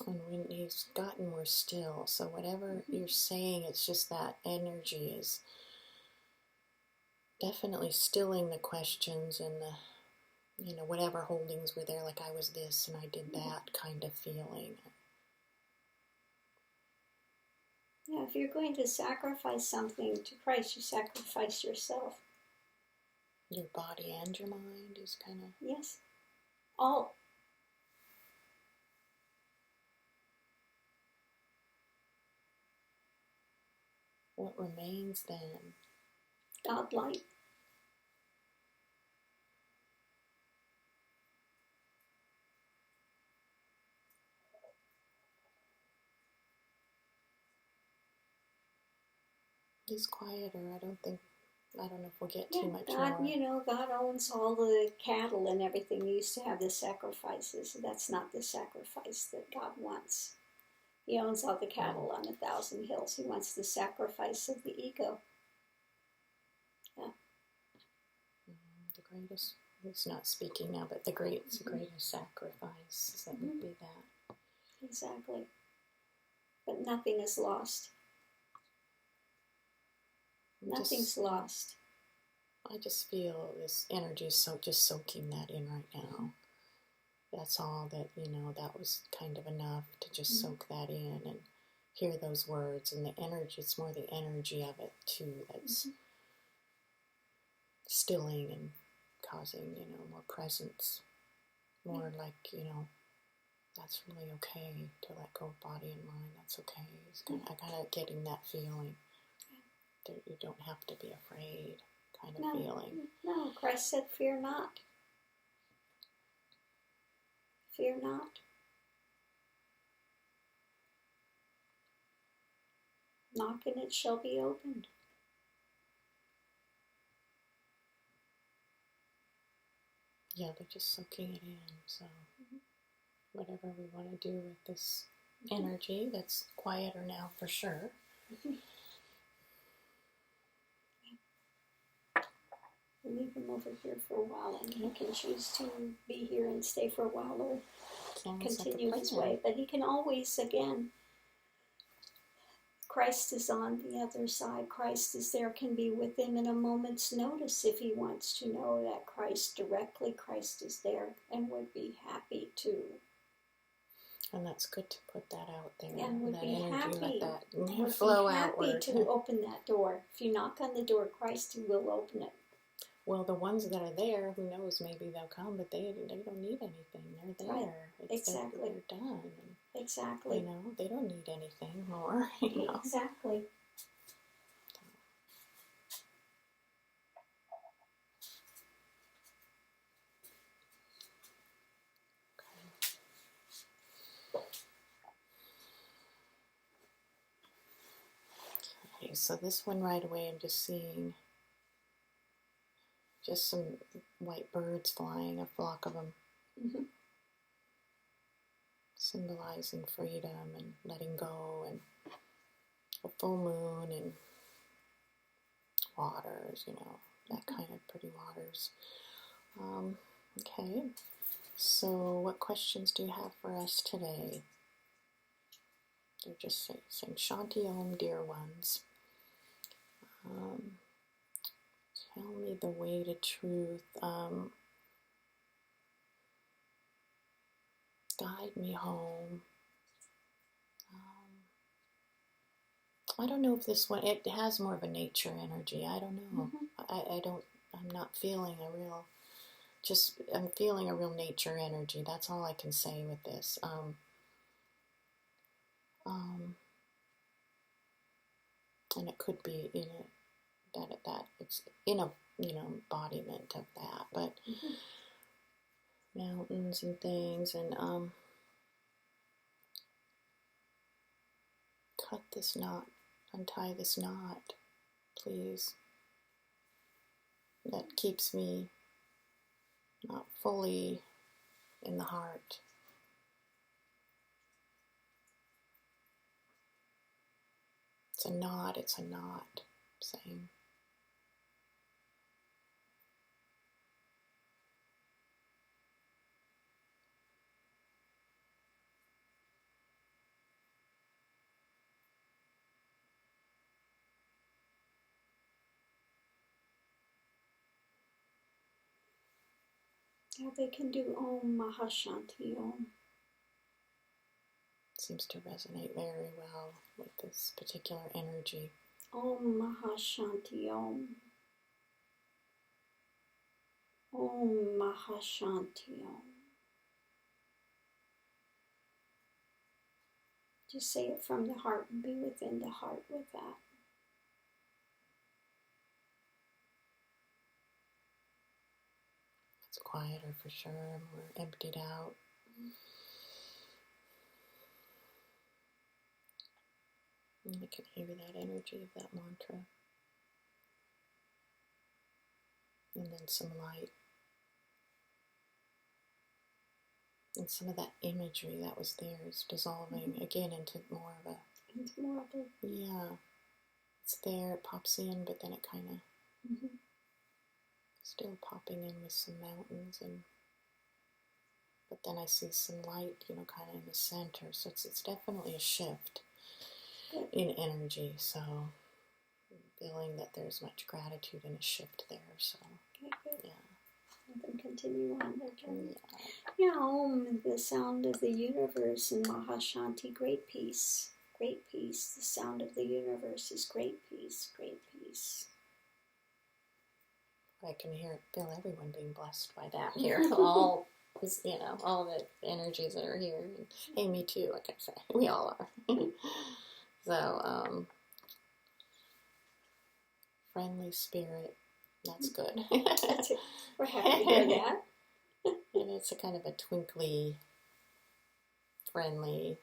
And when he's gotten more still, so whatever you're saying, it's just that energy is definitely stilling the questions and the, you know, whatever holdings were there, like I was this and I did that kind of feeling. Yeah, if you're going to sacrifice something to Christ, you sacrifice yourself. Your body and your mind is kind of... Yes. All. What remains then? God light. He's quieter. I don't know if we'll get too much God, more. you know, God owns all the cattle and everything. He used to have the sacrifices. That's not the sacrifice that God wants. He owns all the cattle on 1,000 hills. He wants the sacrifice of the ego. Yeah. The greatest, it's not speaking now, but the greatest sacrifice, that would be that. Exactly. But nothing is lost. Nothing's lost. I just feel this energy just soaking that in right now. That's all that, you know, that was kind of enough to just soak that in and hear those words, and the energy, it's more the energy of it too that's stilling and causing, you know, more presence, more like, you know, that's really okay to let go of body and mind. That's okay. I kind of getting that feeling that you don't have to be afraid kind of feeling. No, Christ said, fear not. Fear not. Knock and it shall be opened. Yeah, they're just soaking it in. So whatever we want to do with this energy that's quieter now for sure. Leave him over here for a while, and he can choose to be here and stay for a while or continue his way. But he can always, again, Christ is on the other side. Christ is there, can be with him in a moment's notice if he wants to know that Christ is there and would be happy to. And that's good to put that out there. And would that be energy, happy. let that Would flow be happy outward. to open that door. If you knock on the door, Christ will open it. Well, the ones that are there, who knows, maybe they'll come, but they don't need anything. They're there. Right. Exactly. They're done. Exactly. You know, they don't need anything more. You know? Exactly. Okay, so this one right away, I'm just seeing just some white birds flying, a flock of them, symbolizing freedom and letting go, and a full moon and waters, you know, that kind of pretty waters. Okay, so what questions do you have for us today? They're just saying Shanti Om, dear ones. Tell me the way to truth. Guide me home. I don't know if this one, it has more of a nature energy. I don't know. I'm not feeling a real, I'm feeling a real nature energy. That's all I can say with this. And it could be in it, that it's in a, you know, embodiment of that, but mountains and things, and cut this knot, untie this knot, please. That keeps me not fully in the heart. It's a knot, saying. Yeah, they can do Om Mahashanti Om. Seems to resonate very well with this particular energy. Om Mahashanti Om. Om Mahashanti Om. Just say it from the heart and be within the heart with that. It's quieter for sure, more emptied out. And I can hear that energy of that mantra. And then some light. And some of that imagery that was there is dissolving again into more of a... Yeah. It's there, it pops in, but then it kind of... Still popping in with some mountains, but then I see some light, you know, kind of in the center. So it's definitely a shift in energy. So I'm feeling that there's much gratitude and a shift there. So yeah. Let them continue on their journey. Yeah, Om, the sound of the universe, and Mahashanti, great peace. Great peace. The sound of the universe is great peace. Great peace. I can feel everyone being blessed by that here. All, you know, all the energies that are here. And, hey, me too, like I say. We all are. So, friendly spirit. That's good. We're happy to hear that. And it's a kind of a twinkly, friendly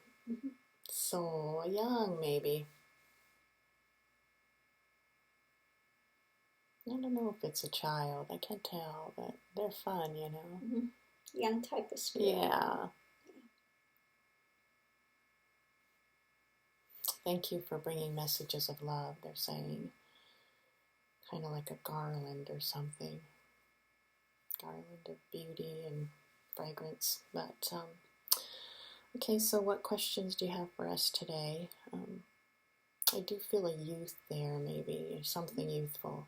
soul. Young, maybe. I don't know if it's a child. I can't tell, but they're fun, you know. Mm-hmm. Young type of spirit. Yeah. Thank you for bringing messages of love, they're saying. Kind of like a garland or something. Garland of beauty and fragrance. But, okay, so what questions do you have for us today? I do feel a youth there, maybe, something youthful.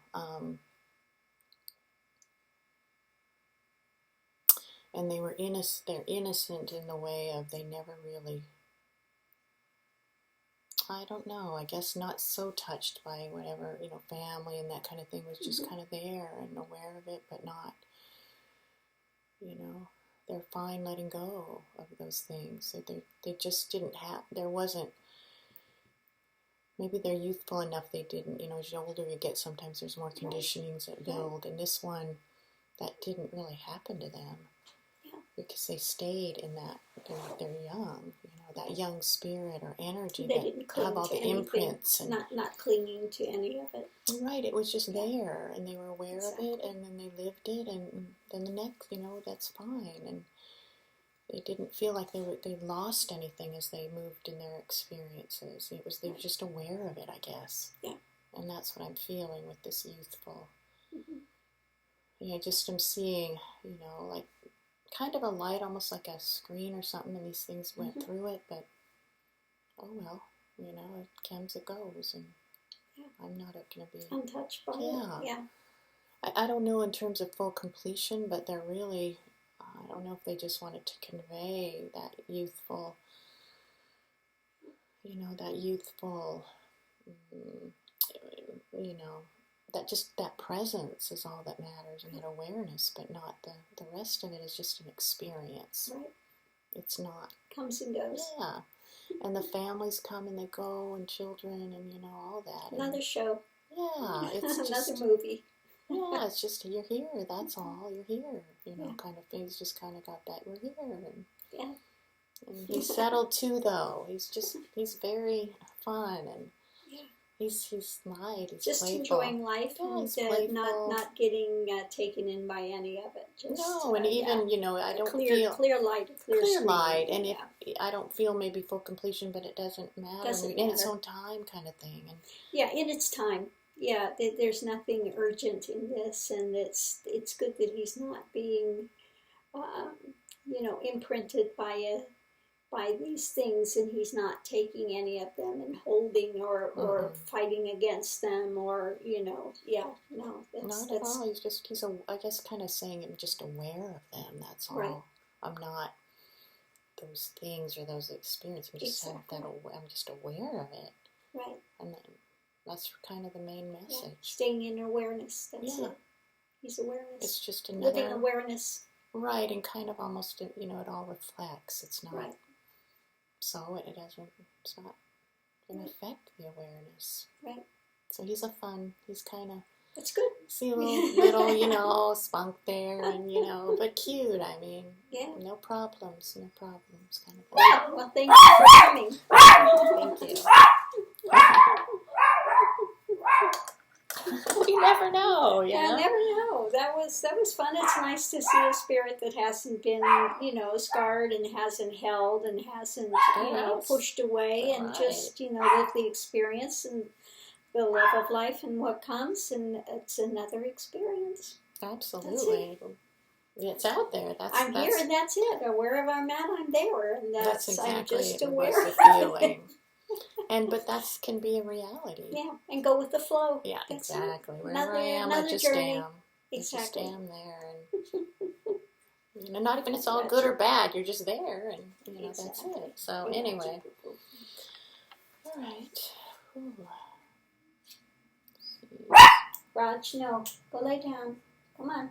And they were they're innocent in the way of they never really, I don't know, I guess not so touched by whatever, family and that kind of thing was just kind of there and aware of it, but not, they're fine letting go of those things. They just didn't have, there wasn't, maybe they're youthful enough they didn't, as the older you get, sometimes there's more conditionings that build, and this one, that didn't really happen to them. Because they stayed in that, they're young, that young spirit or energy. They didn't cling have all to the anything, imprints. And, not clinging to any of it. Right, it was just there, and they were aware of it, and then they lived it, and then the next, that's fine. And they didn't feel like they lost anything as they moved in their experiences. They were just aware of it, I guess. Yeah. And that's what I'm feeling with this youthful. Mm-hmm. Just I'm seeing, like, kind of a light, almost like a screen or something, and these things went through it, but oh well, it comes, it goes, and I'm not going to be untouched by it. Yeah. I don't know in terms of full completion, but they're really, I don't know if they just wanted to convey that youthful, that presence is all that matters, and that awareness, but not the rest of it is just an experience. Right. It's not. Comes and goes. Yeah. And the families come and they go, and children, and all that. Another show. Yeah. It's another movie. Yeah, it's just, you're here, that's all, you're here, kind of things, just kind of got that, we're here. And, and he's settled too, though. He's very fun, and he's light, he's just playful. Enjoying life, and not getting taken in by any of it. Just, no, and even, I don't feel... Clear light, clear light, and if I don't feel maybe full completion, but it doesn't matter. In its own time kind of thing. And in its time. Yeah, there's nothing urgent in this, and it's good that he's not being, imprinted by these things, and he's not taking any of them and holding or fighting against them, or no, not at all. He's I guess kind of saying I'm just aware of them. That's all. Right. I'm not those things or those experiences. I'm just I'm just aware of it. Right. And then, that's kind of the main message. Yeah. Staying in awareness. That's it. He's awareness. It's just another living awareness. Right, and kind of almost, it all reflects. It's not. Right. So it's not going to affect the awareness. Right. So he's kind of. That's good. See a little, spunk there, and but cute. I mean, no problems, kind of thing. Well, thank you for coming. Thank you. You never know, I never know. That was fun. It's nice to see a spirit that hasn't been, scarred and hasn't held and hasn't, pushed away, and just, live the experience and the love of life and what comes, and it's another experience. Absolutely. It's out there. I'm here, and that's it. Wherever I'm at, I'm there, and that's exactly I'm just aware. The feeling. But that can be a reality. Yeah, and go with the flow. Yeah, that's exactly. It. Wherever I am, I just journey. am. Exactly. I just am there, and not even it's all good or bad. You're just there, and exactly. That's it. So anyway, all right. Ooh. Raj, no, go lay down. Come on.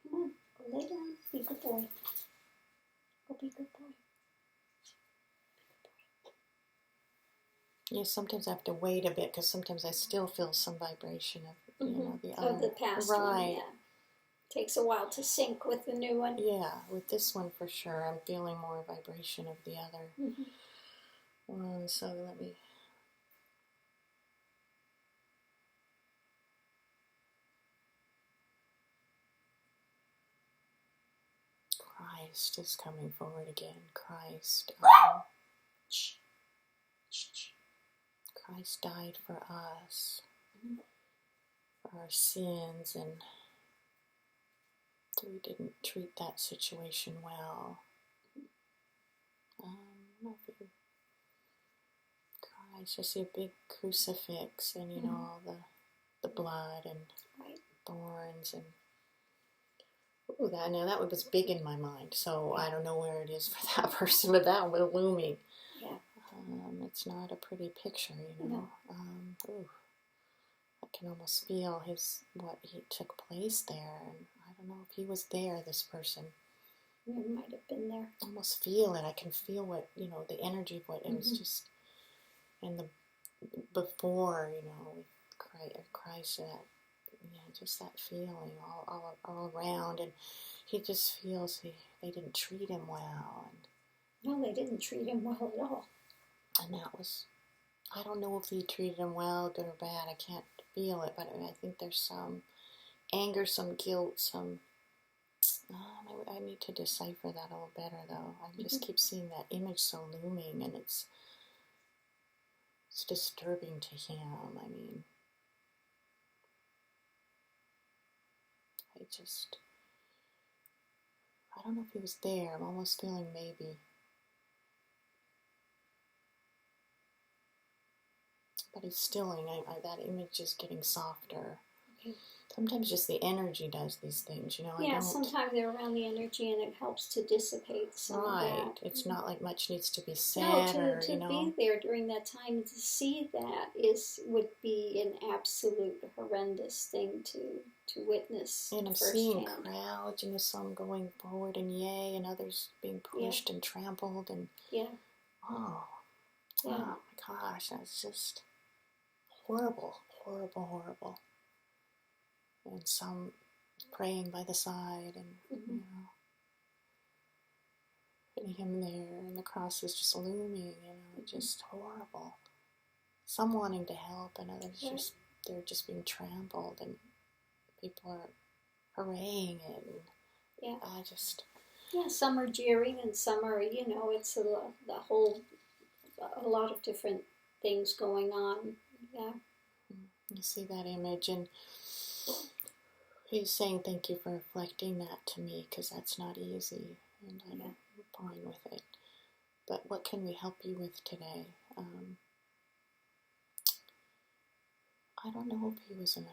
Come on, go lay down. Be a good boy. Go be a good boy. Yeah, sometimes I have to wait a bit because sometimes I still feel some vibration of the other. Of the past right. one, yeah. Takes a while to sync with the new one. Yeah, with this one for sure, I'm feeling more vibration of the other one. So let me. Christ is coming forward again. Christ. Christ died for us, for our sins, and we didn't treat that situation well. Christ, I see a big crucifix, and you know, all the blood and thorns, and that was big in my mind. So I don't know where it is for that person, but that was looming. Yeah. It's not a pretty picture, you know. No. I can almost feel what he took place there, and I don't know if he was there. This person. It might have been there. I almost feel it. I can feel what, you know, the energy of what it was just, and the before, you know, with Christ, just that feeling all around, and he just feels they didn't treat him well, and no, they didn't treat him well at all. And that was, I don't know if he treated him well, good or bad. I can't feel it, but I think there's some anger, some guilt, some. I need to decipher that a little better, though. I just keep seeing that image so looming, and it's disturbing to him. I mean, I don't know if he was there. I'm almost feeling maybe. But he's stilling. That image is getting softer. Okay. Sometimes just the energy does these things, you know. Yeah, sometimes they're around the energy and it helps to dissipate some of that. Right. It's not like much needs to be said. No, to be there during that time and to see that would be an absolute horrendous thing to witness. And I'm firsthand. seeing crowds, you know, some going forward and yay, and others being pushed and trampled, and oh my gosh, that's just horrible, horrible, horrible. And some praying by the side, and you know, putting him there, and the cross is just looming, you know, just horrible. Some wanting to help, and others they're just being trampled, and people are hooraying it, and I just some are jeering, and some are, you know, it's a lot of different things going on. Yeah, you see that image, and he's saying thank you for reflecting that to me, because that's not easy, and I'm fine with it. But what can we help you with today? I don't know if he was an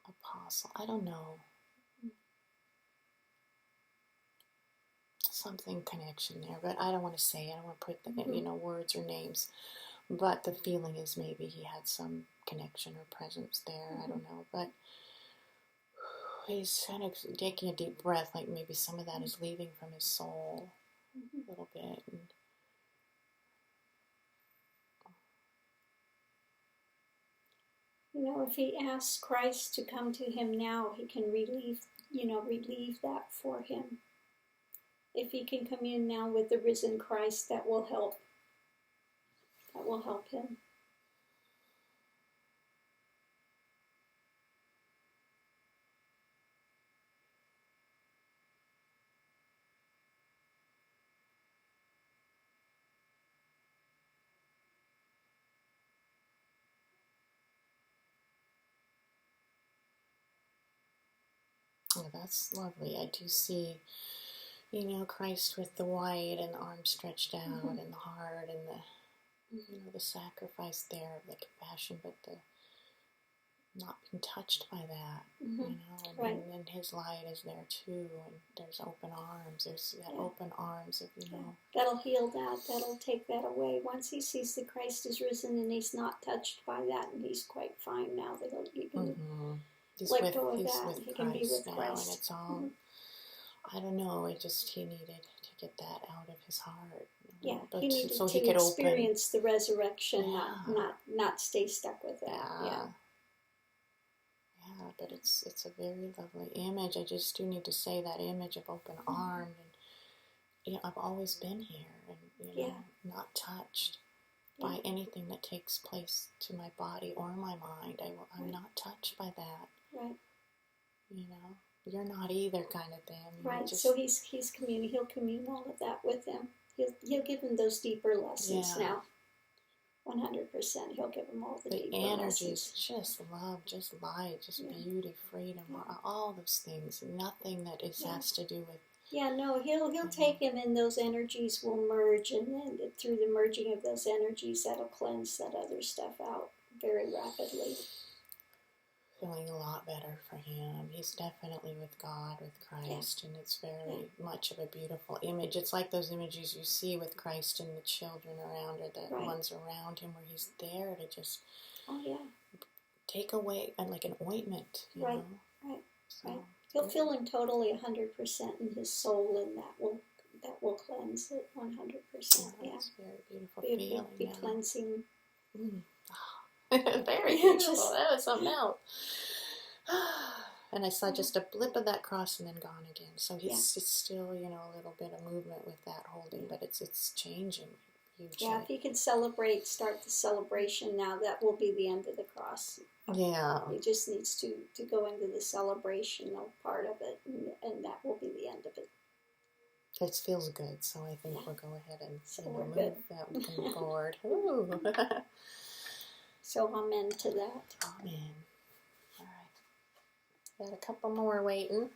apostle. I don't know. Something connection there, but I don't want to say it. I don't want to put the, you know, words or names. But the feeling is maybe he had some connection or presence there. I don't know, but he's kind of taking a deep breath, like maybe some of that is leaving from his soul a little bit. And you know, if he asks Christ to come to him now, he can relieve that for him. If he can come in now with the risen Christ, that will help. That will help him. oh, that's lovely. I do see, you know, Christ with the white and the arms stretched out and the heart and the, you know, the sacrifice there, the compassion, but the not being touched by that, you know, and then his light is there too, and there's open arms, there's that open arms of, you know. That'll heal that, that'll take that away. Once he sees that Christ is risen and he's not touched by that, and he's quite fine now, that he can let go of that, he can be with Christ. And it's all, I don't know, he needed to get that out of his heart. Yeah, he needed to experience the resurrection, not stay stuck with that. Yeah, but it's a very lovely image. I just do need to say that image of open arm, and you know, I've always been here, and you know, not touched by anything that takes place to my body or my mind. I'm not touched by that. Right. You know, you're not either kind of thing. I mean, Right. So he'll commune all of that with them. He'll give them those deeper lessons now. 100%. He'll give them all the deeper energies, lessons. just love, just light, just beauty, freedom, all those things. Nothing that has to do with. Yeah, no, he'll take him, and those energies will merge, and then through the merging of those energies, that'll cleanse that other stuff out very rapidly. Feeling a lot better for him. He's definitely with God, with Christ, and it's very much of a beautiful image. It's like those images you see with Christ and the children around, or the ones around him, where he's there to just take away, and like an ointment, you know? So, He'll fill him totally 100% in his soul, and that will cleanse it 100%. It's very beautiful feeling. Be cleansing. Very beautiful. That was something else. And I saw just a blip of that cross and then gone again. So it's still, a little bit of movement with that holding, but it's changing hugely. Yeah, if he can start the celebration now, that will be the end of the cross. Yeah. He just needs to go into the celebrational part of it, and that will be the end of it. It feels good, so I think we'll go ahead and move that one forward. Ooh. So amen to that. Amen. All right. Got a couple more waiting.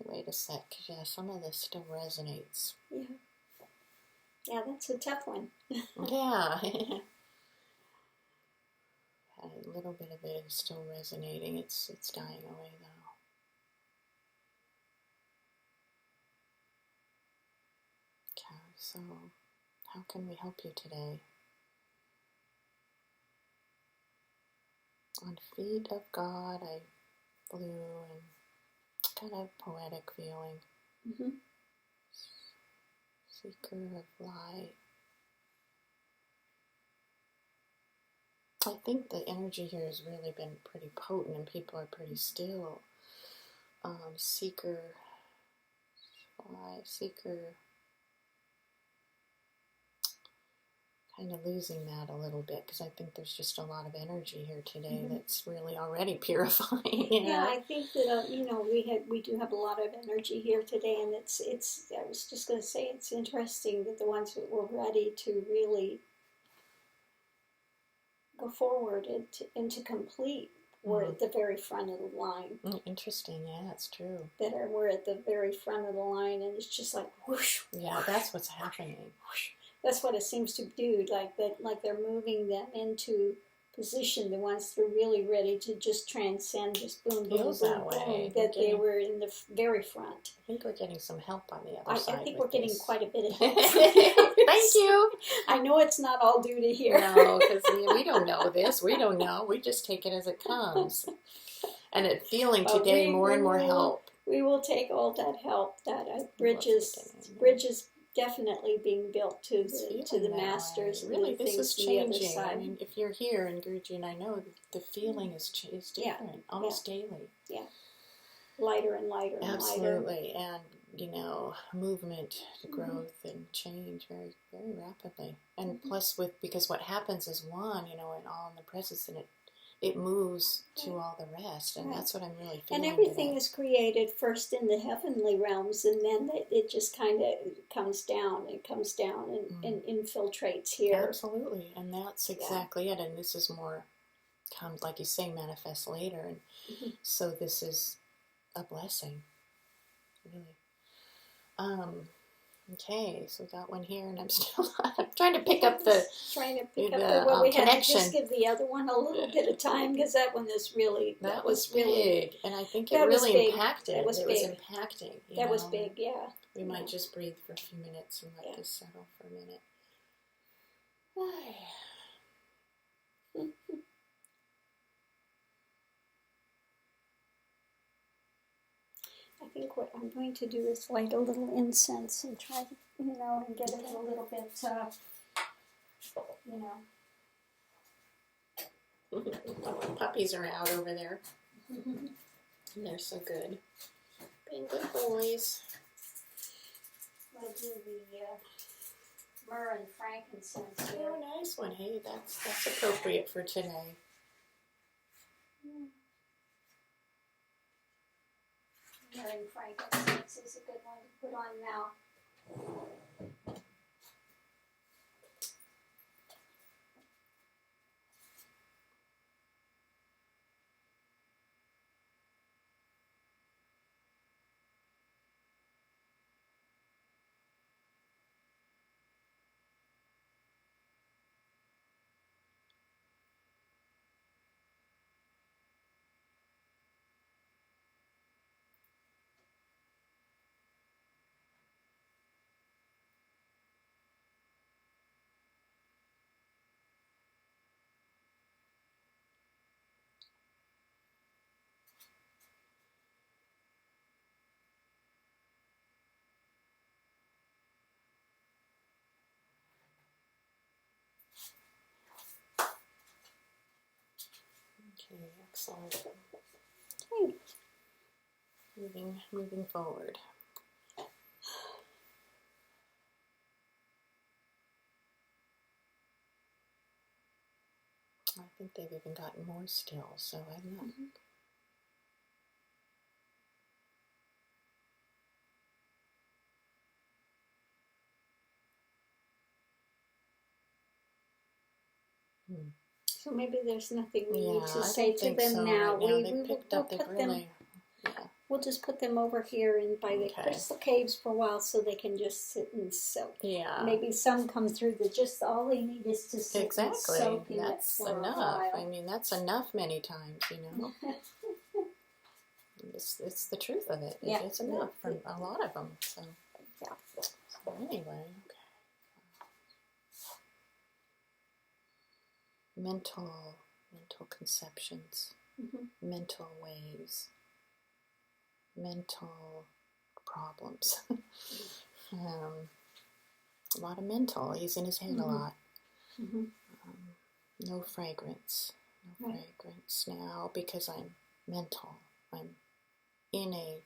Wait a sec. Yeah, some of this still resonates. Yeah. Yeah, that's a tough one. Yeah. A little bit of it is still resonating. It's dying away though. Okay, so how can we help you today? On feet of God, I flew, and kind of poetic feeling. Mm-hmm. Seeker of light. I think the energy here has really been pretty potent, and people are pretty still. Seeker, kind of losing that a little bit, because I think there's just a lot of energy here today that's really already purifying. Yeah, I think that we do have a lot of energy here today, and it's. I was just going to say, it's interesting that the ones that were ready to really go forward and to complete were at the very front of the line. Interesting, yeah, that's true. We're at the very front of the line, and it's just like whoosh. Yeah, that's what's happening. Whoosh. That's what it seems to do, like they're moving them into position, the ones that are really ready to just transcend, just boom, boom, boom, boom, that they were in the very front. I think we're getting some help on the other side. I think we're getting quite a bit of help. Thank you. I know it's not all due to here. No, because we don't know this. We don't know. We just take it as it comes. And it feeling today more and more help. We will take all that help. That bridges definitely being built to the masters. Really, this is changing. I mean, if you're here, and Guruji and I know, the feeling is different, almost daily. Yeah, lighter and lighter and Absolutely, and movement, growth, and change very, very rapidly. And plus, because what happens is one, and all in the presence, and it moves to all the rest, and that's what I'm really feeling. And everything today. is created first in the heavenly realms, and then it just kind of comes down and infiltrates here. Absolutely, and that's exactly it. And this is more, like you say, manifest later, and so this is a blessing, really. Okay, so we got one here, and I'm still trying to pick up the well, we connection. Had to just give the other one a little bit of time, because that one is really that was big, and I think it really impacted. It was impacting. That was big, yeah. We might just breathe for a few minutes and let this settle for a minute. I think what I'm going to do is light a little incense and try to, and get it a little bit, Puppies are out over there. And they're so good. Being good boys. I'll do the myrrh and frankincense here. Oh, nice one. Hey, that's appropriate for today. Wearing frankincense is a good one to put on now. Okay, excellent. Okay. Moving forward. I think they've even gotten more still, so I'm not. So maybe there's nothing we need to I say don't to think them so now. right now. We They've picked up. They've put really. them. We'll just put them over here and by the Okay. crystal caves for a while, so they can just sit and soak. Yeah. Maybe some come through that just all they need is to sit Exactly. and soak in That's it for enough. a while. I mean, that's enough many times, you know. It's the truth of it. Yeah. It's enough for a lot of them. So. Yeah. So anyway, okay. Mental conceptions, mental ways, mental problems. A lot of mental. He's in his head a lot. No fragrance. No fragrance now because I'm mental. I'm in a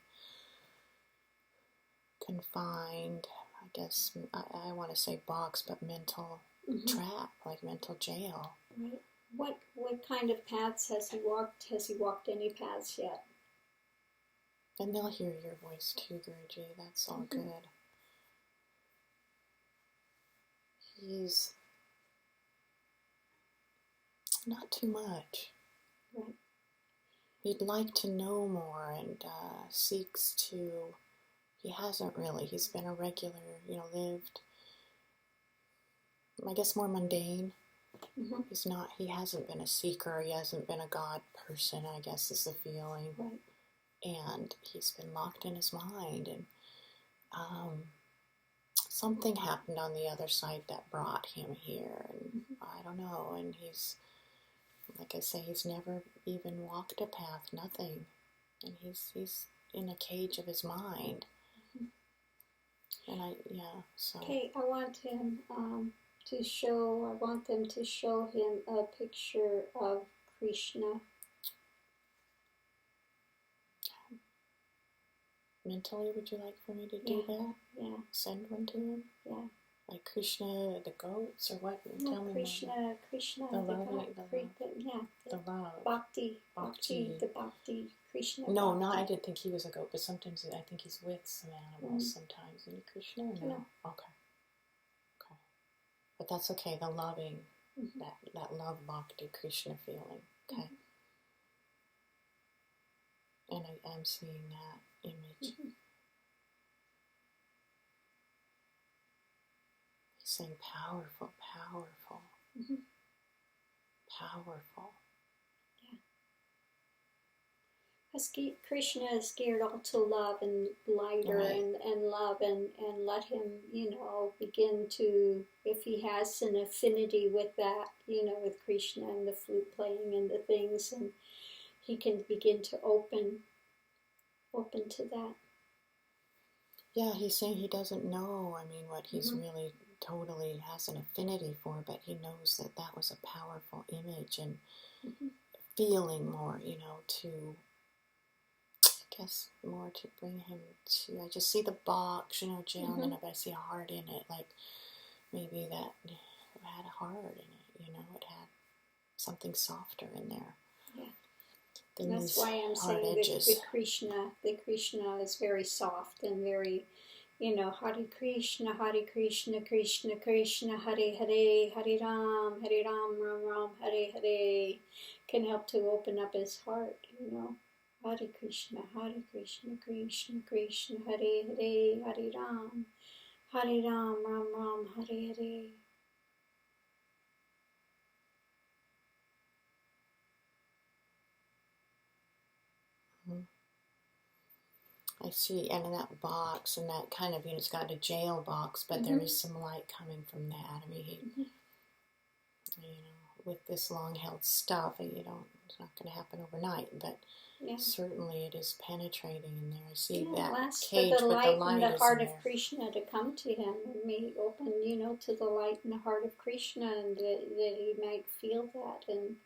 confined, I guess, I want to say box, but mental trap, like mental jail. Right. What kind of paths has he walked? Has he walked any paths yet? And they'll hear your voice too, Guruji. That's all good. He's not too much. Right. He'd like to know more and seeks to. He hasn't really. He's been a regular, lived, I guess, more mundane. He's not. He hasn't been a seeker. He hasn't been a God person, I guess is the feeling. Right. And he's been locked in his mind. And something happened on the other side that brought him here. And I don't know. And he's, like I say, he's never even walked a path, nothing. And he's in a cage of his mind. And so. Okay, I want him I want them to show him a picture of Krishna. Mentally, would you like for me to do that? Yeah. Send one to him? Yeah. Like Krishna, the goats, or what? No, Tell me more. Krishna, The love. the love. Bhakti, the Bhakti, Krishna. No, Bhakti. no, I didn't think he was a goat, but sometimes I think he's with some animals sometimes. Isn't he Krishna or no? Okay. But that's okay, the loving, that love Bhakti Krishna feeling, okay? And I am seeing that image. He's saying powerful, powerful, powerful. Yeah. Because Krishna is geared all to love and lighter and love and let him, begin to, if he has an affinity with that, with Krishna and the flute playing and the things, and he can begin to open to that. Yeah, he's saying he doesn't know, what he's really totally has an affinity for, but he knows that was a powerful image and feeling more, to, I guess, more to bring him to, I just see the box, jail, and I see a heart in it, like maybe that had a heart in it, it had something softer in there. Yeah. than That's these why I'm hard saying edges. the Krishna is very soft and very, Hare Krishna, Krishna Krishna, Hare Hare, Hare Ram, Ram Ram, Hare Hare, can help to open up his heart. Hare Krishna, Krishna Krishna, Hare Hare, Hare Ram, Ram Ram, Hare Hare. I see, and in that box, and that kind of, it's got a jail box, but there is some light coming from that. I mean, with this long-held stuff, it's not going to happen overnight, but certainly it is penetrating in there. I see that cage with the light and the heart is of Krishna to come to him, and may open, to the light and the heart of Krishna, and that he might feel that and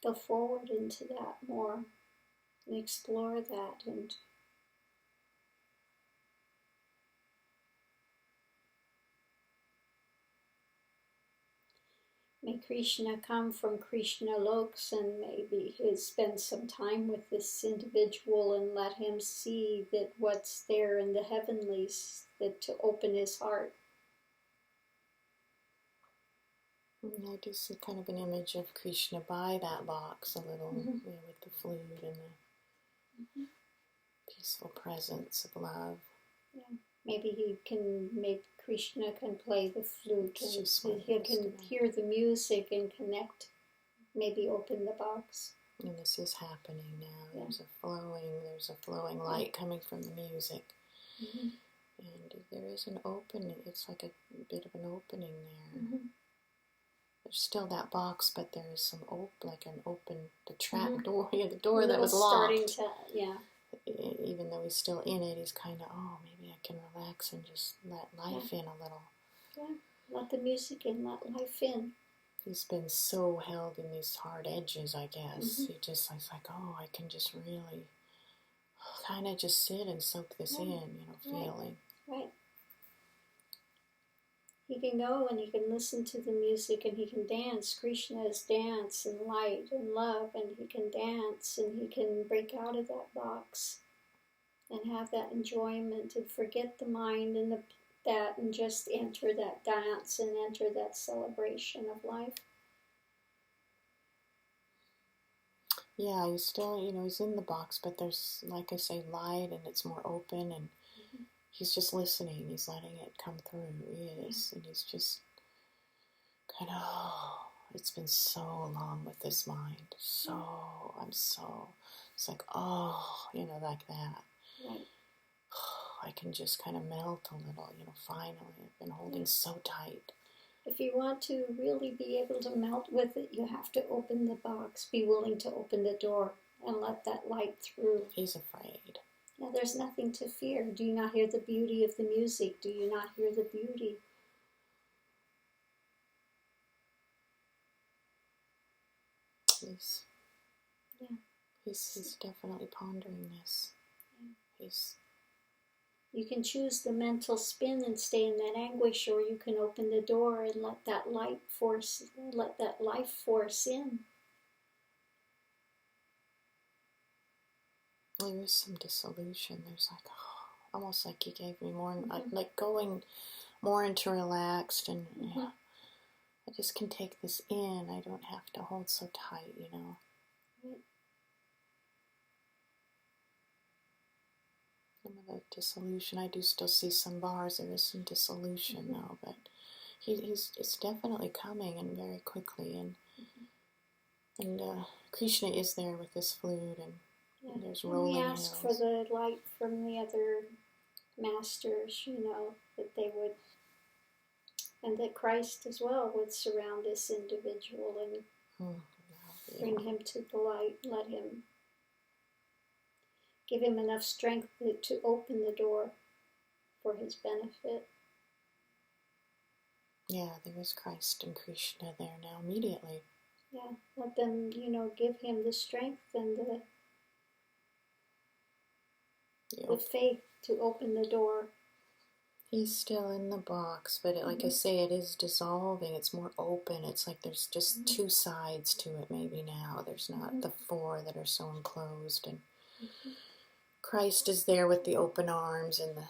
go forward into that more and explore that. And may Krishna come from Krishna Loks, and maybe he'll spend some time with this individual and let him see that what's there in the heavenlies, that to open his heart. I do see kind of an image of Krishna by that box a little, with the flute and the peaceful presence of love. Yeah, maybe Krishna can play the flute, and he can hear the music and connect. Maybe open the box. And this is happening now. There's a flowing light coming from the music, and there is an opening. It's like a bit of an opening there. There's still that box, but there is some the trap door, the door that was locked. Even though he's still in it, he's kind of, maybe I can relax and just let life in a little. Yeah, let the music in, let life in. He's been so held in these hard edges, I guess. He's like, I can just really kind of just sit and soak this in, feeling. Right. He can go and he can listen to the music and he can dance. Krishna is dance and light and love, and he can dance and he can break out of that box and have that enjoyment and forget the mind and and just enter that dance and enter that celebration of life. Yeah, he's still, he's in the box, but there's, like I say, light, and it's more open, and he's just listening. He's letting it come through. He is. And he's just kind of, it's been so long with this mind. It's like, like that. Right. I can just kind of melt a little, finally. I've been holding so tight. If you want to really be able to melt with it, you have to open the box. Be willing to open the door and let that light through. He's afraid. Now, there's nothing to fear. Do you not hear the beauty of the music? Do you not hear the beauty? He's definitely pondering this. Yeah. You can choose the mental spin and stay in that anguish, or you can open the door and let that life force in. There is some dissolution. There's almost like he gave me more, like going more into relaxed, and I just can take this in. I don't have to hold so tight, Right. Some of the dissolution, I do still see some bars. There is some dissolution though, but it's definitely coming, and very quickly, and Krishna is there with this flute, and there's rolling hills. We ask for the light from the other masters, that they would, and that Christ as well would surround this individual and bring him to the light, let him, give him enough strength to open the door for his benefit. Yeah, there is Christ and Krishna there now immediately. Yeah, let them, give him the strength and the faith to open the door. He's still in the box, but like I say, it is dissolving. It's more open. It's like there's just two sides to it maybe now. There's not the four that are so enclosed. And Christ is there with the open arms and the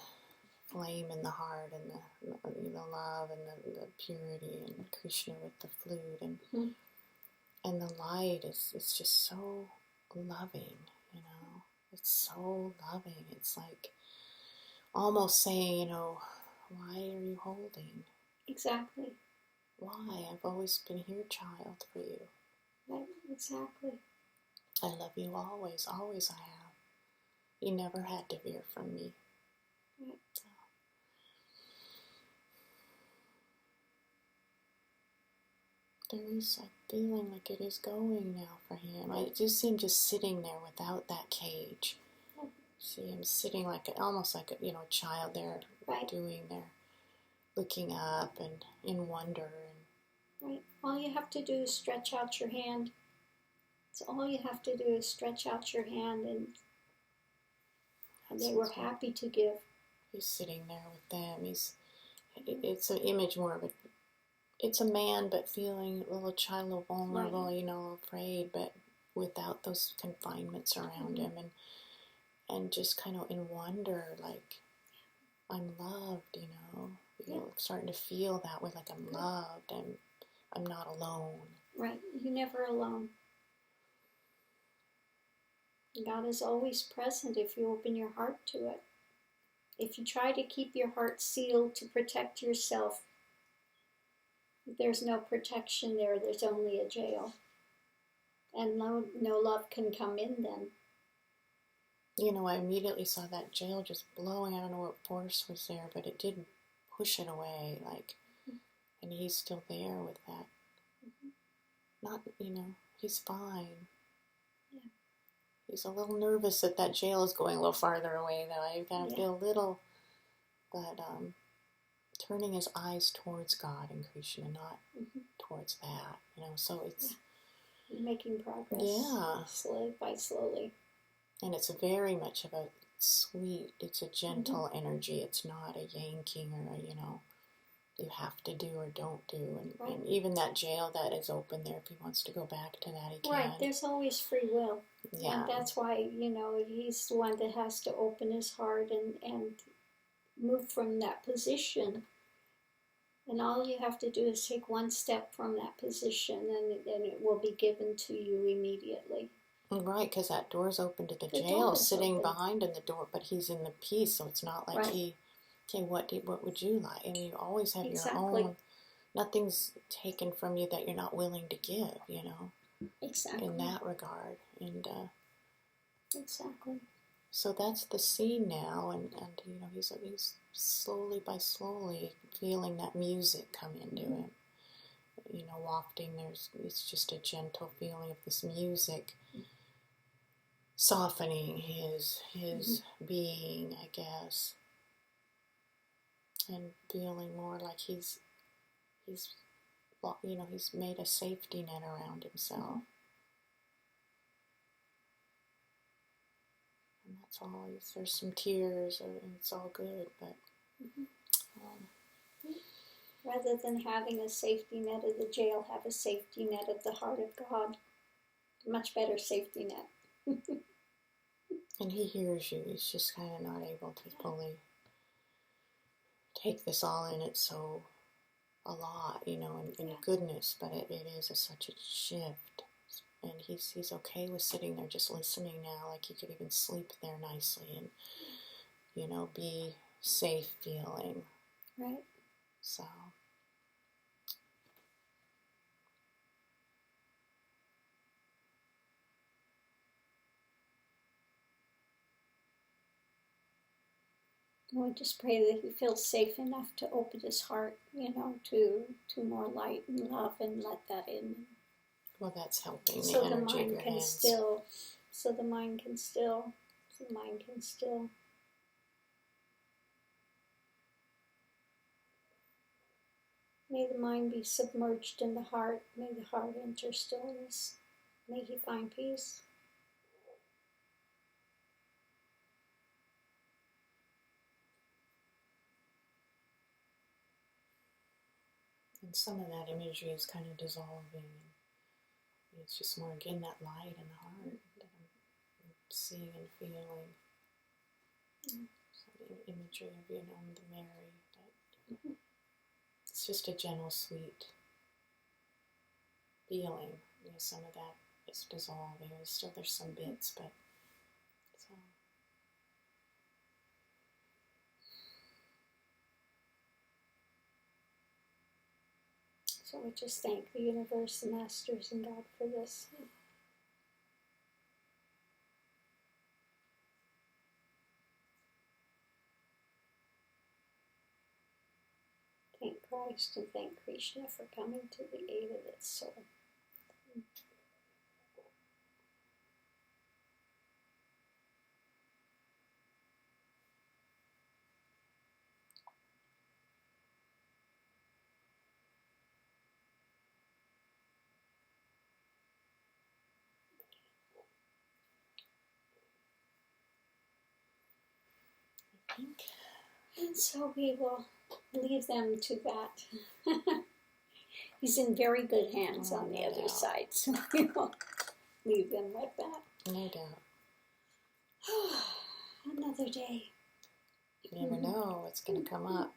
flame in the heart and the love and the purity, and Krishna with the flute. And the light is just so loving, you know. It's so loving. It's like almost saying, you know, why are you holding? Exactly. Why? I've always been here, child, for you. Right, exactly. I love you always, always I have. You never had to veer from me. Right. There is a feeling like it is going now for him. I just see him just sitting there without that cage. See him sitting like almost like a child there, right, doing their looking up and in wonder. And right. All you have to do is stretch out your hand. It's all you have to do is stretch out your hand, and they were happy to give. He's sitting there with them. It's an image more of it's a man, but feeling a little child, a little vulnerable, right. Afraid, but without those confinements around him, and just kind of in wonder, like, I'm loved, You're starting to feel that way, like I'm loved, and I'm not alone. Right, you're never alone. God is always present if you open your heart to it. If you try to keep your heart sealed to protect yourself, there's no protection there. There's only a jail. And no love can come in then. I immediately saw that jail just blowing. I don't know what force was there, but it did push it away, and he's still there with that. Not, he's fine. Yeah. He's a little nervous that jail is going a little farther away, though. I kind of feel a little, but turning his eyes towards God and Krishna, not towards that, so it's... You're making progress. Yeah. Slowly by slowly. And it's very much of a sweet, it's a gentle energy. It's not a yanking or you have to do or don't do. And even that jail that is open there, if he wants to go back to that, he can. Right, there's always free will. Yeah. And that's why, he's the one that has to open his heart and move from that position. And all you have to do is take one step from that position, and it will be given to you immediately. Right, because that door's open to the jail, sitting behind in the door, but he's in the peace, so it's not like okay, what would you like? And you always have your own. Nothing's taken from you that you're not willing to give, Exactly. In that regard, and exactly. So that's the scene now, and he's slowly by slowly feeling that music come into him. Wafting. It's just a gentle feeling of this music softening his being, I guess, and feeling more like he's made a safety net around himself. And that's all. There's some tears, and it's all good, but rather than having a safety net of the jail, have a safety net of the heart of God. Much better safety net. And he hears you. He's just kind of not able to fully take this all in. It's so a lot, in goodness, but it is such a shift. And he's okay with sitting there just listening now, like he could even sleep there nicely and, be safe feeling. Right. So. We just pray that he feels safe enough to open his heart, to more light and love, and let that in. Well, that's helping so the energy of your hands. So the mind can still. May the mind be submerged in the heart. May the heart enter stillness. May he find peace. And some of that imagery is kind of dissolving. It's just more, again, that light in the heart that I'm seeing and feeling. Some imagery of, the Mary. That it's just a gentle, sweet feeling. Some of that is dissolving. There's some bits, but so. So we just thank the universe, the masters, and God for this. Thank Christ and thank Krishna for coming to the aid of its soul. And so we will leave them to that. He's in very good hands on the other side, so we will leave them with that. No doubt. Another day. You never know what's going to come up.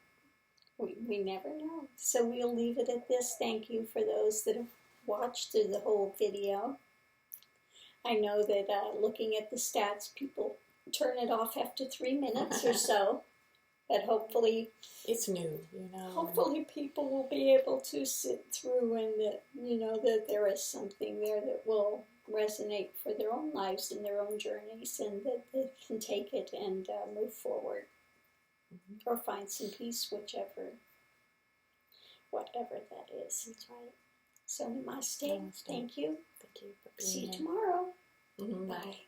We never know. So we'll leave it at this. Thank you for those that have watched through the whole video. I know that looking at the stats, people turn it off after 3 minutes or so. But hopefully, it's new, Hopefully, people will be able to sit through, and that that there is something there that will resonate for their own lives and their own journeys, and that they can take it and move forward, or find some peace, whatever that is. That's right. So namaste. Namaste. Thank you. Thank you for being See you here. tomorrow. Mm-hmm. Bye.